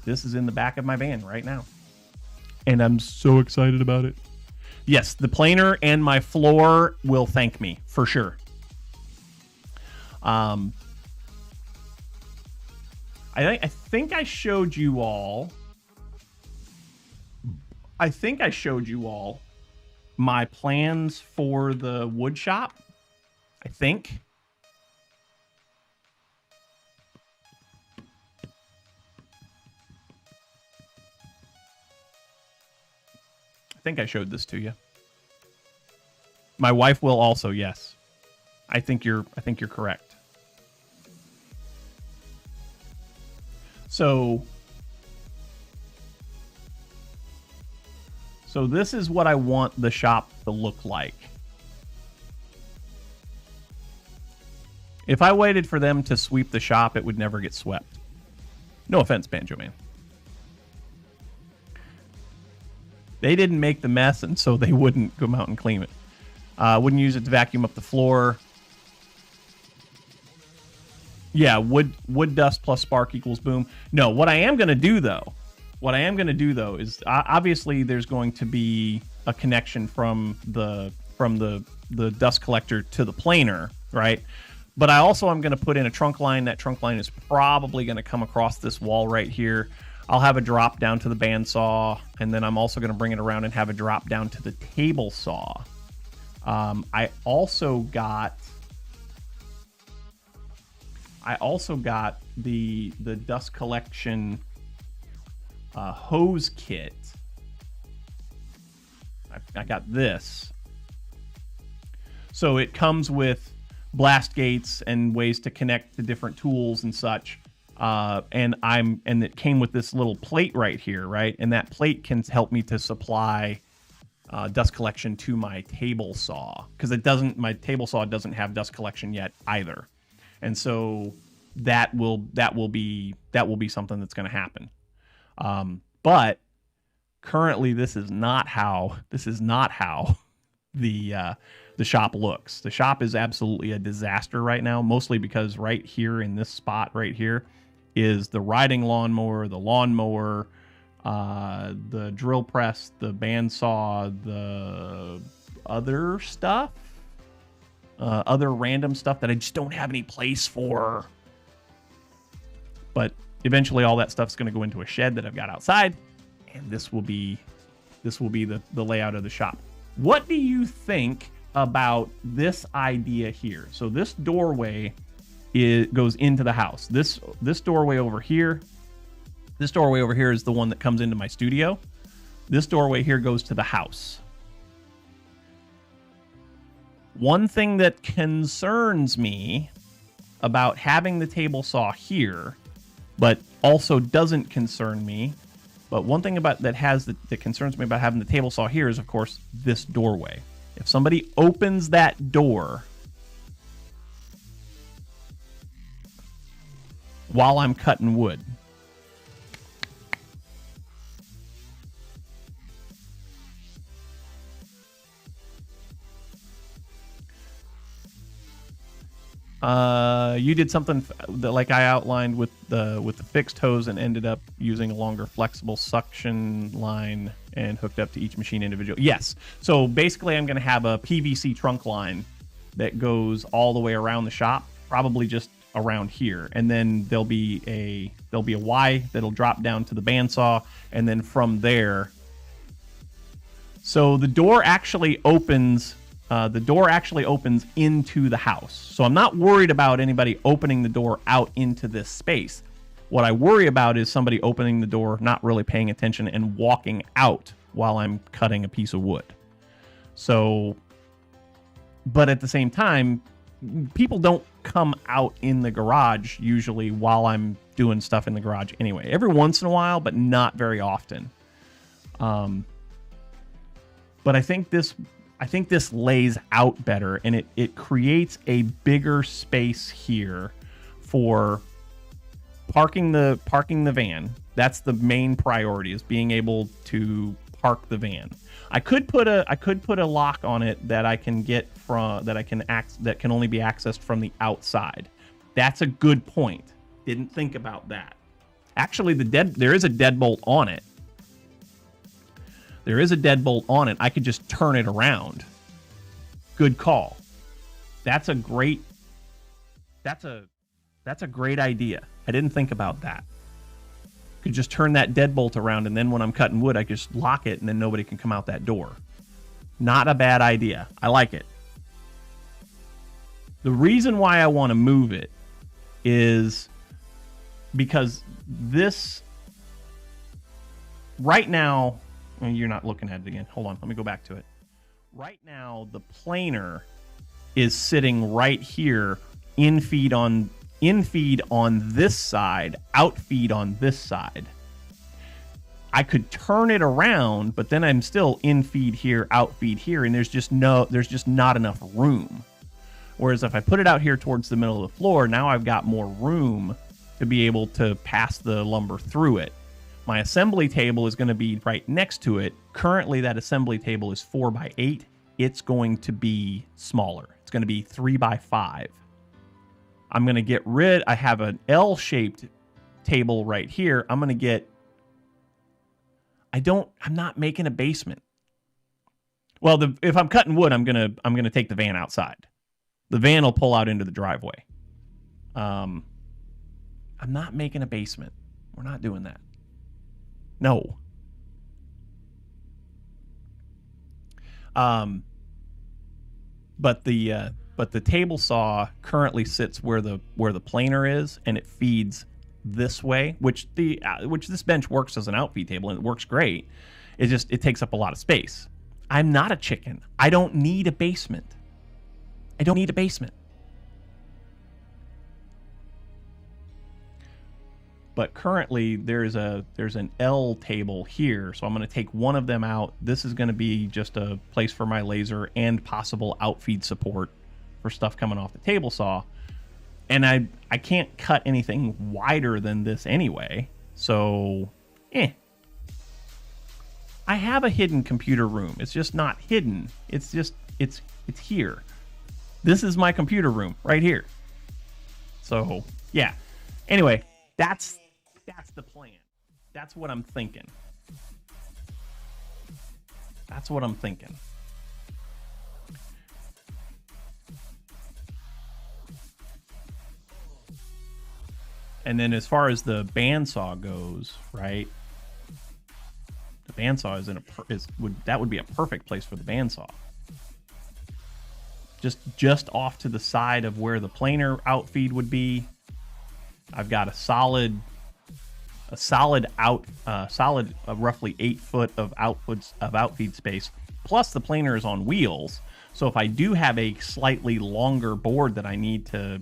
this is in the back of my van right now. And I'm so excited about it. Yes, the planer and my floor will thank me for sure. I think I showed you all. I think I showed you all my plans for the wood shop. I think. I think I showed this to you. My wife will also, yes. I think you're correct. So this is what I want the shop to look like. If I waited for them to sweep the shop, it would never get swept. No offense, Banjo Man. They didn't make the mess, and so they wouldn't come out and clean it. Wouldn't use it to vacuum up the floor. Yeah, wood dust plus spark equals boom. No, what I am going to do, though, is obviously there's going to be a connection from the dust collector to the planer, right? But I also am going to put in a trunk line. That trunk line is probably going to come across this wall right here. I'll have a drop down to the bandsaw, and then I'm also going to bring it around and have a drop down to the table saw. I also got the dust collection hose kit. I got this. So it comes with blast gates and ways to connect the different tools and such. And it came with this little plate right here, right? And that plate can help me to supply dust collection to my table saw, because my table saw doesn't have dust collection yet either. And so that will be something that's going to happen. But currently this is not how the shop looks. The shop is absolutely a disaster right now, mostly because right here in this spot right here is the riding lawnmower, the lawnmower, the drill press, the bandsaw, the other stuff, other random stuff that I just don't have any place for. But eventually all that stuff's going to go into a shed that I've got outside, and this will be the layout of the shop. What do you think about this idea here? So this doorway goes into the house. This doorway over here, is the one that comes into my studio. This doorway here goes to the house. One thing that concerns me about having the table saw here, but also doesn't concern me, but one thing that concerns me about having the table saw here is, of course, this doorway. If somebody opens that door while I'm cutting wood, you did something that, like I outlined with the fixed hose, and ended up using a longer flexible suction line and hooked up to each machine individually. Yes. So basically I'm going to have a PVC trunk line that goes all the way around the shop, probably just around here. And then there'll be a Y that'll drop down to the bandsaw. And then from there, so the door actually opens into the house. So I'm not worried about anybody opening the door out into this space. What I worry about is somebody opening the door, not really paying attention, and walking out while I'm cutting a piece of wood. So, but at the same time, people don't come out in the garage usually while I'm doing stuff in the garage anyway. Every once in a while, but not very often. But I think this lays out better, and it creates a bigger space here for parking the van. That's the main priority, is being able to park the van. I could put a lock on it that I can get that can only be accessed from the outside. That's a good point. Didn't think about that. Actually, there is a deadbolt on it. There is a deadbolt on it. I could just turn it around. Good call. That's a great idea. I didn't think about that. Could just turn that deadbolt around, and then when I'm cutting wood, I just lock it, and then nobody can come out that door. Not a bad idea. I like it. The reason why I want to move it is because this right now, you're not looking at it again. Hold on, let me go back to it. Right now, the planer is sitting right here, in feed on this side, out feed on this side. I could turn it around, but then I'm still in feed here, out feed here, and there's just not enough room. Whereas if I put it out here towards the middle of the floor, now I've got more room to be able to pass the lumber through it. My assembly table is going to be right next to it. Currently, that assembly table is 4x8. It's going to be smaller. It's going to be 3x5. I'm going to get rid. I have an L-shaped table right here. I'm going to get. I'm not making a basement. Well, if I'm cutting wood, I'm gonna take the van outside. The van will pull out into the driveway. I'm not making a basement. We're not doing that. No. But the table saw currently sits where the planer is, and it feeds this way, which this bench works as an outfeed table, and it works great. It takes up a lot of space. I'm not a chicken. I don't need a basement. I don't need a basement. But currently there's an L table here, so I'm going to take one of them out. This is going to be just a place for my laser and possible outfeed support for stuff coming off the table saw. And I can't cut anything wider than this anyway, so I have a hidden computer room. It's just not hidden. It's here. This is my computer room right here. So yeah. Anyway, that's the plan. That's what I'm thinking. That's what I'm thinking. And then as far as the bandsaw goes, right? The bandsaw would be a perfect place for the bandsaw. Just off to the side of where the planer outfeed would be. I've got a solid roughly 8 foot of outfeed space. Plus the planer is on wheels. So if I do have a slightly longer board that I need to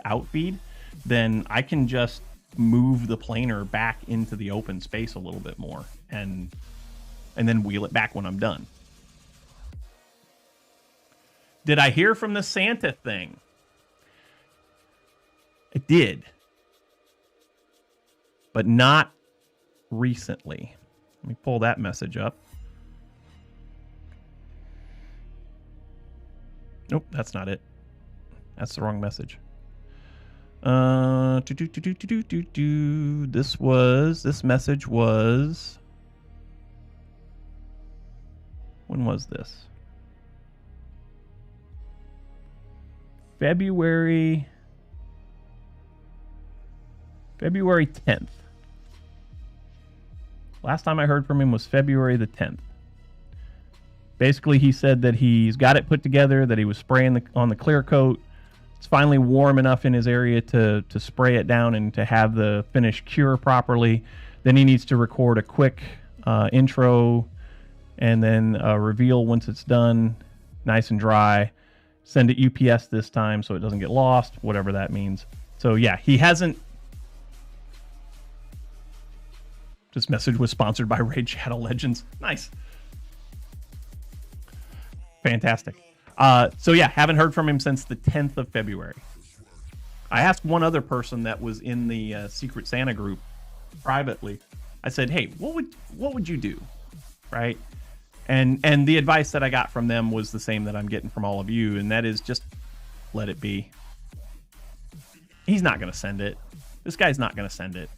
outfeed, then I can just move the planer back into the open space a little bit more and then wheel it back when I'm done. Did I hear from the Santa thing? I did. But not recently. Let me pull that message up. Nope, that's not it. That's the wrong message. This message was, when was this? February 10th. Last time I heard from him was February the 10th. Basically, he said that he's got it put together, that he was spraying on the clear coat. It's finally warm enough in his area to spray it down and to have the finish cure properly. Then he needs to record a quick intro and then a reveal once it's done, nice and dry. Send it UPS this time so it doesn't get lost, whatever that means. So yeah, he hasn't. This message was sponsored by Raid Shadow Legends. Nice. Fantastic. So yeah, haven't heard from him since the 10th of February. I asked one other person that was in the Secret Santa group privately. I said, "Hey, what would you do?" Right? And the advice that I got from them was the same that I'm getting from all of you, and that is just let it be. He's not going to send it. This guy's not going to send it.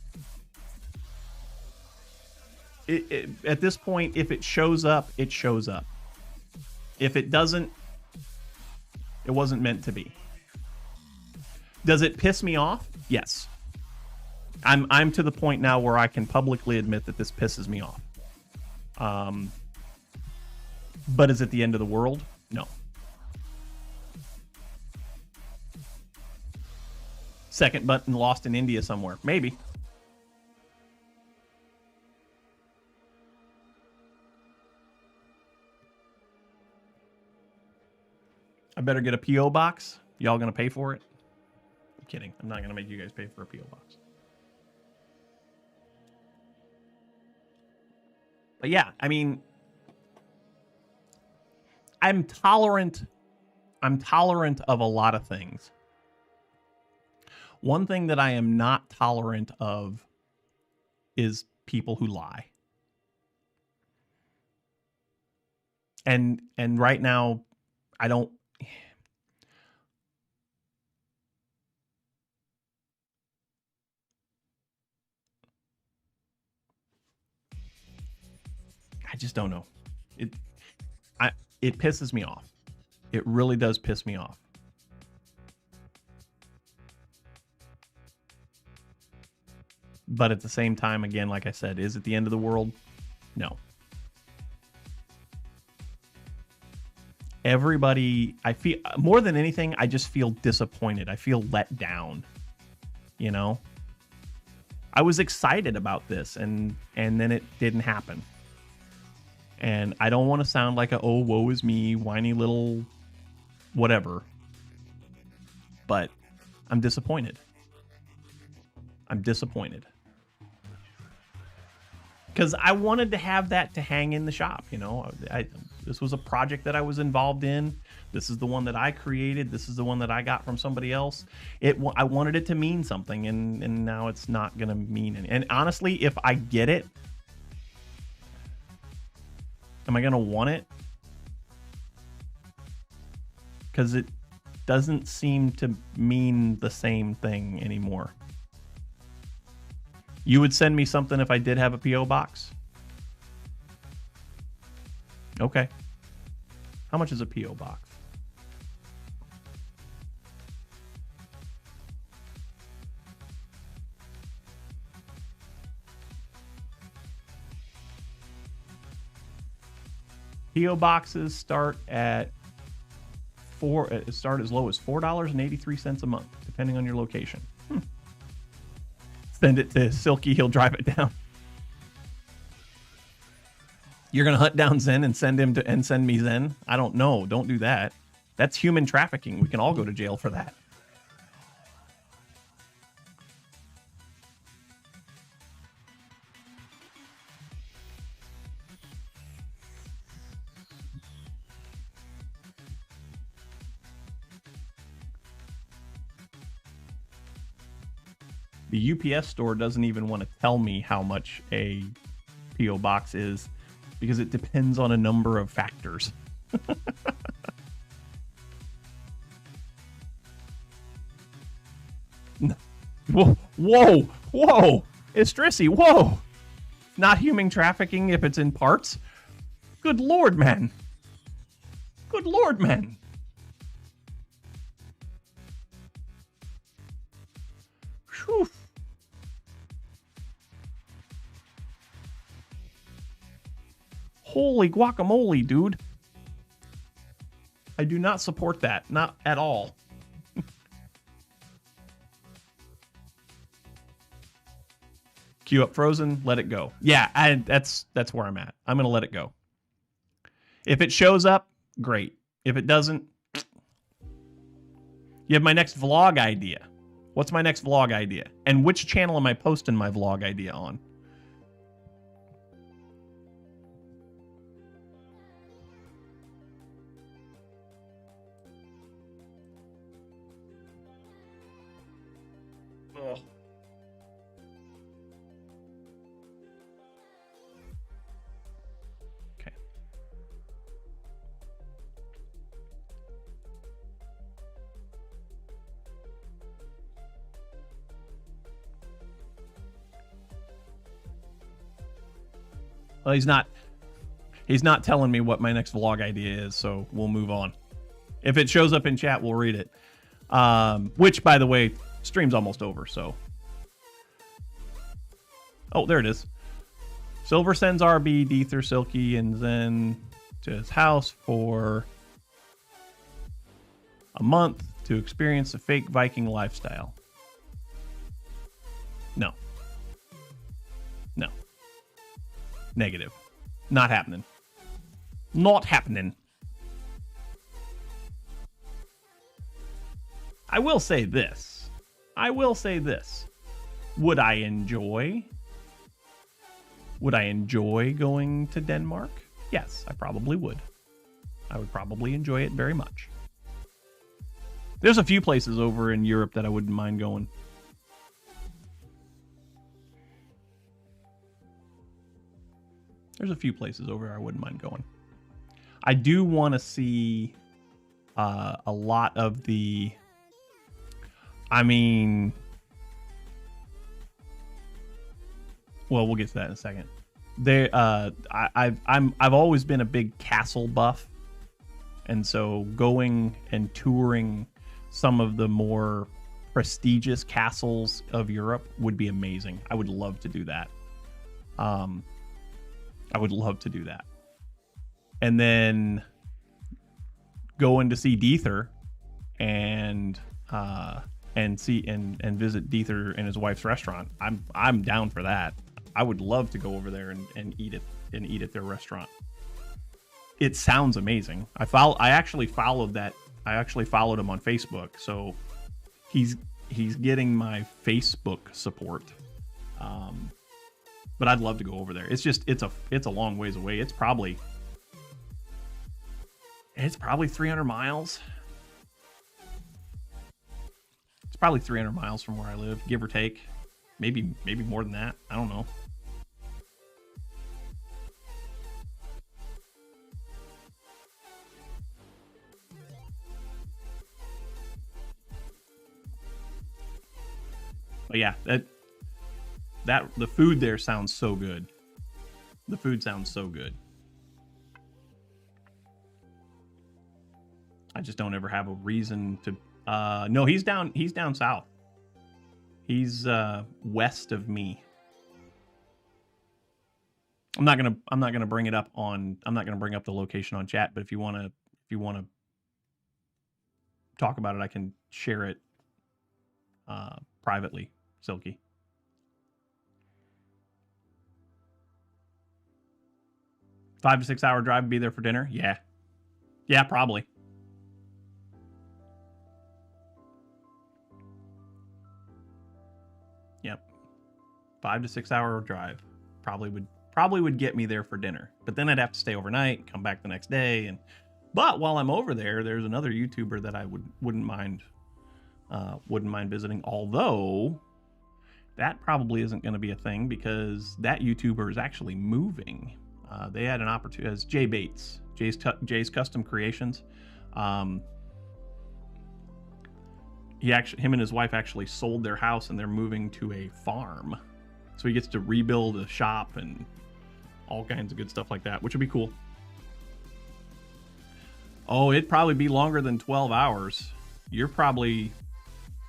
At this point, if it shows up, it shows up. If it doesn't, it wasn't meant to be. Does it piss me off? Yes. I'm to the point now where I can publicly admit that this pisses me off. But is it the end of the world? No. Second button lost in India somewhere. Maybe. I better get a P.O. box. Y'all gonna pay for it? I'm kidding. I'm not gonna make you guys pay for a P.O. box. But yeah, I mean, I'm tolerant of a lot of things. One thing that I am not tolerant of is people who lie. And right now, I don't. I just don't know. It pisses me off. It really does piss me off. But at the same time, again, like I said, is it the end of the world? No. Everybody, I feel, more than anything, I just feel disappointed. I feel let down. You know? I was excited about this, and then it didn't happen. And I don't want to sound like a, oh, woe is me, whiny little whatever. But I'm disappointed. I'm disappointed. Because I wanted to have that to hang in the shop, you know. This was a project that I was involved in. This is the one that I created. This is the one that I got from somebody else. I wanted it to mean something, and now it's not going to mean anything. And honestly, if I get it, am I going to want it? Because it doesn't seem to mean the same thing anymore. You would send me something if I did have a P.O. box? Okay. How much is a P.O. box? P.O. boxes start at start as low as $4.83 a month, depending on your location. Send it to Silky, he'll drive it down. You're gonna hunt down Zen and send me Zen? I don't know. Don't do that. That's human trafficking. We can all go to jail for that. The UPS store doesn't even want to tell me how much a P.O. box is because it depends on a number of factors. Whoa. Istrisi, whoa. Not human trafficking if it's in parts. Good Lord, man. Good Lord, man. Whew. Holy guacamole, dude. I do not support that. Not at all. Queue up Frozen, let it go. Yeah, that's where I'm at. I'm going to let it go. If it shows up, great. If it doesn't, you have my next vlog idea. What's my next vlog idea? And which channel am I posting my vlog idea on? Ugh. Okay. Well, he's not telling me what my next vlog idea is, so we'll move on. If it shows up in chat, we'll read it. Which, by the way, stream's almost over, so. Oh, there it is. Silver sends RB, Deether, Silky, and then to his house for a month to experience the fake Viking lifestyle. No. No. Negative. Not happening. Not happening. I will say this. Would I enjoy going to Denmark? Yes, I probably would. I would probably enjoy it very much. There's a few places over in Europe that I wouldn't mind going. There's a few places over there I wouldn't mind going. I do want to see a lot of the... I mean... Well, we'll get to that in a second. I've always been a big castle buff, and so going and touring some of the more prestigious castles of Europe would be amazing. I would love to do that. I would love to do that. And then going to see Deether and see and visit Deether and his wife's restaurant. I'm down for that. I would love to go over there and eat at their restaurant. It sounds amazing. I actually followed him on Facebook, so he's getting my Facebook support. But I'd love to go over there. It's a long ways away. It's probably 300 miles. It's probably 300 miles from where I live, give or take. Maybe more than that. I don't know. But yeah, the food there sounds so good. The food sounds so good. I just don't ever have a reason to. No, he's down south. He's west of me. I'm not gonna bring it up on. I'm not gonna bring up the location on chat. But if you wanna talk about it, I can share it privately. Silky. $5 to 6 hour drive, be there for dinner? Yeah, probably. Yep. 5 to 6 hour drive probably would get me there for dinner. But then I'd have to stay overnight, come back the next day, but while I'm over there, there's another YouTuber that I wouldn't mind visiting, although that probably isn't going to be a thing because that YouTuber is actually moving. They had an opportunity as Jay Bates, Jay's Custom Creations. Him and his wife actually sold their house and they're moving to a farm. So he gets to rebuild a shop and all kinds of good stuff like that, which would be cool. Oh, it'd probably be longer than 12 hours. You're probably,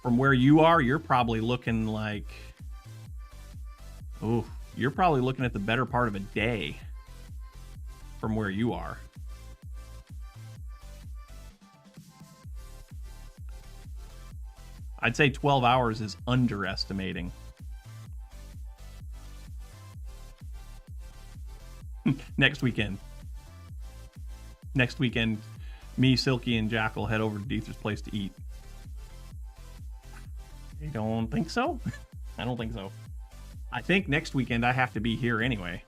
from where you are, you're probably looking like, you're probably looking at the better part of a day from where you are. I'd say 12 hours is underestimating. Next weekend, me, Silky, and Jackal head over to Deether's place to eat. You don't think so? I don't think so. I think next weekend I have to be here anyway.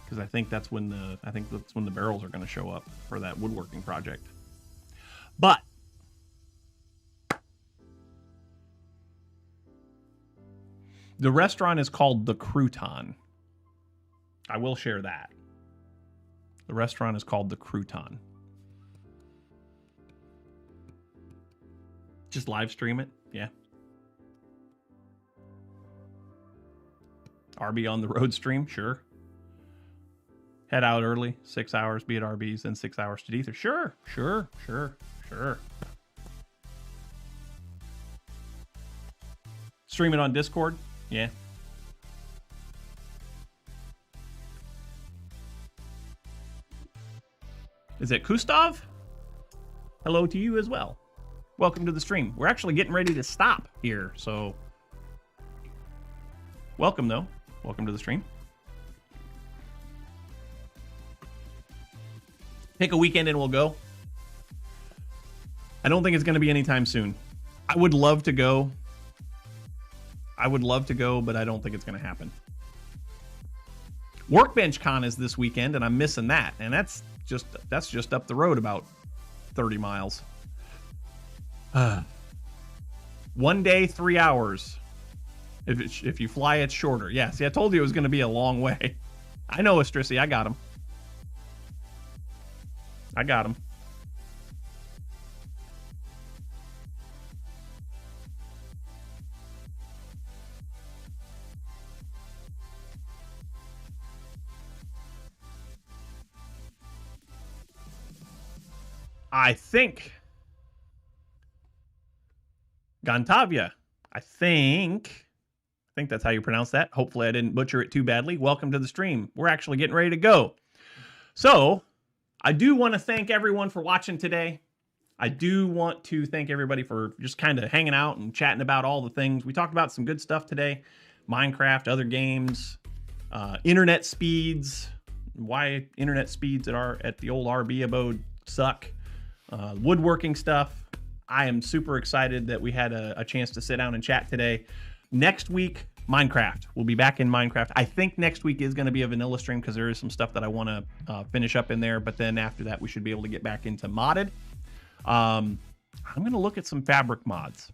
Because I think that's when the barrels are going to show up for that woodworking project. But the restaurant is called The Crouton. I will share that. The restaurant is called The Crouton. Just live stream it, yeah. RB on the road stream, sure. Head out early, 6 hours, be at RB's, then 6 hours to Ether. Sure. Stream it on Discord, yeah. Is it Gustav? Hello to you as well. Welcome to the stream. We're actually getting ready to stop here, so welcome though. Welcome to the stream. Take a weekend and we'll go. I don't think it's going to be anytime soon. I would love to go. But I don't think it's going to happen. Workbench Con is this weekend, and I'm missing that. And that's just up the road about 30 miles. 1 day, 3 hours. If you fly, it's shorter. Yeah, see, I told you it was going to be a long way. I know, Estrisi. I got him. I think Gantavia. I think that's how you pronounce that. Hopefully I didn't butcher it too badly. Welcome to the stream. We're actually getting ready to go. So I do want to thank everyone for watching today. I do want to thank everybody for just kind of hanging out and chatting about all the things. We talked about some good stuff today. Minecraft, other games, internet speeds, why internet speeds at the old RB abode suck, woodworking stuff. I am super excited that we had a chance to sit down and chat today. Next week, Minecraft. We'll be back in Minecraft. I think next week is going to be a vanilla stream because there is some stuff that I want to finish up in there. But then after that, we should be able to get back into modded. I'm going to look at some fabric mods.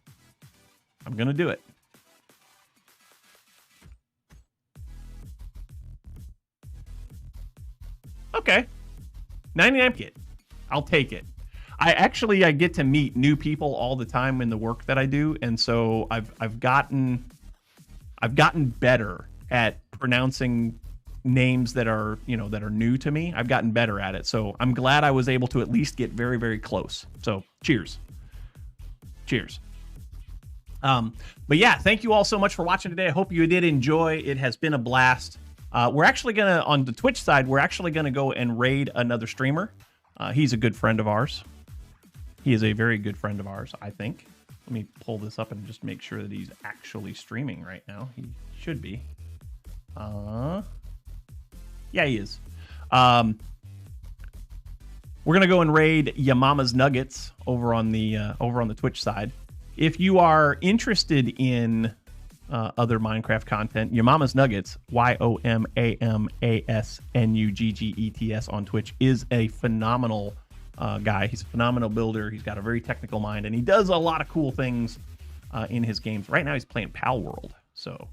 I'm going to do it. Okay. 99 kit. I'll take it. I get to meet new people all the time in the work that I do. And so I've gotten better at pronouncing names that are new to me. I've gotten better at it. So I'm glad I was able to at least get very, very close. So cheers. But yeah, thank you all so much for watching today. I hope you did enjoy. It has been a blast. We're actually going to, on the Twitch side, we're actually going to go and raid another streamer. He's a good friend of ours. He is a very good friend of ours, I think. Let me pull this up and just make sure that he's actually streaming right now. He should be. Yeah, he is. We're gonna go and raid Yamama's Nuggets over on the Twitch side. If you are interested in other Minecraft content, Yamama's Nuggets, YOMAMASNUGGETS on Twitch, is a phenomenal guy. He's a phenomenal builder. He's got a very technical mind, and he does a lot of cool things in his games. Right now, he's playing Pal World. So,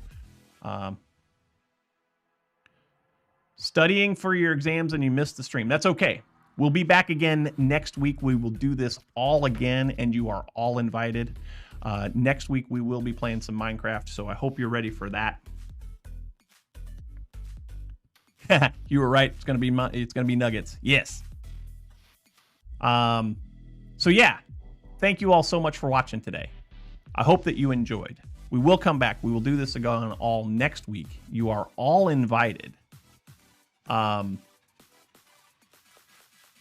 studying for your exams and you missed the stream. That's okay. We'll be back again next week. We will do this all again, and you are all invited. Next week, we will be playing some Minecraft, so I hope you're ready for that. You were right. It's gonna be Nuggets. Yes. So yeah, thank you all so much for watching today. I hope that you enjoyed. We will come back. We will do this again all next week. You are all invited.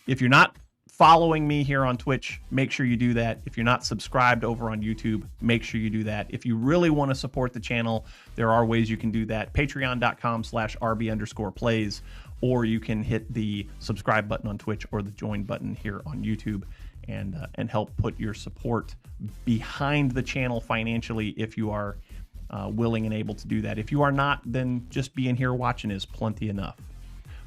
If you're not following me here on Twitch, make sure you do that. If you're not subscribed over on YouTube, make sure you do that. If you really want to support the channel, there are ways you can do that. Patreon.com/RB_plays, or you can hit the subscribe button on Twitch or the join button here on YouTube and help put your support behind the channel financially if you are willing and able to do that. If you are not, then just being here watching is plenty enough.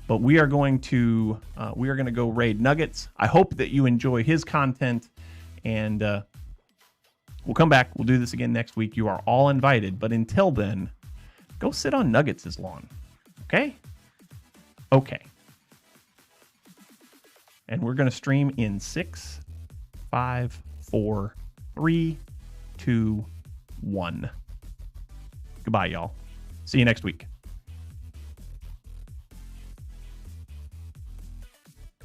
But we are going to go raid Nuggets. I hope that you enjoy his content, and we'll come back. We'll do this again next week. You are all invited. But until then, go sit on Nuggets' lawn. Okay? Okay. And we're going to stream in 6, 5, 4, 3, 2, 1. Goodbye, y'all. See you next week.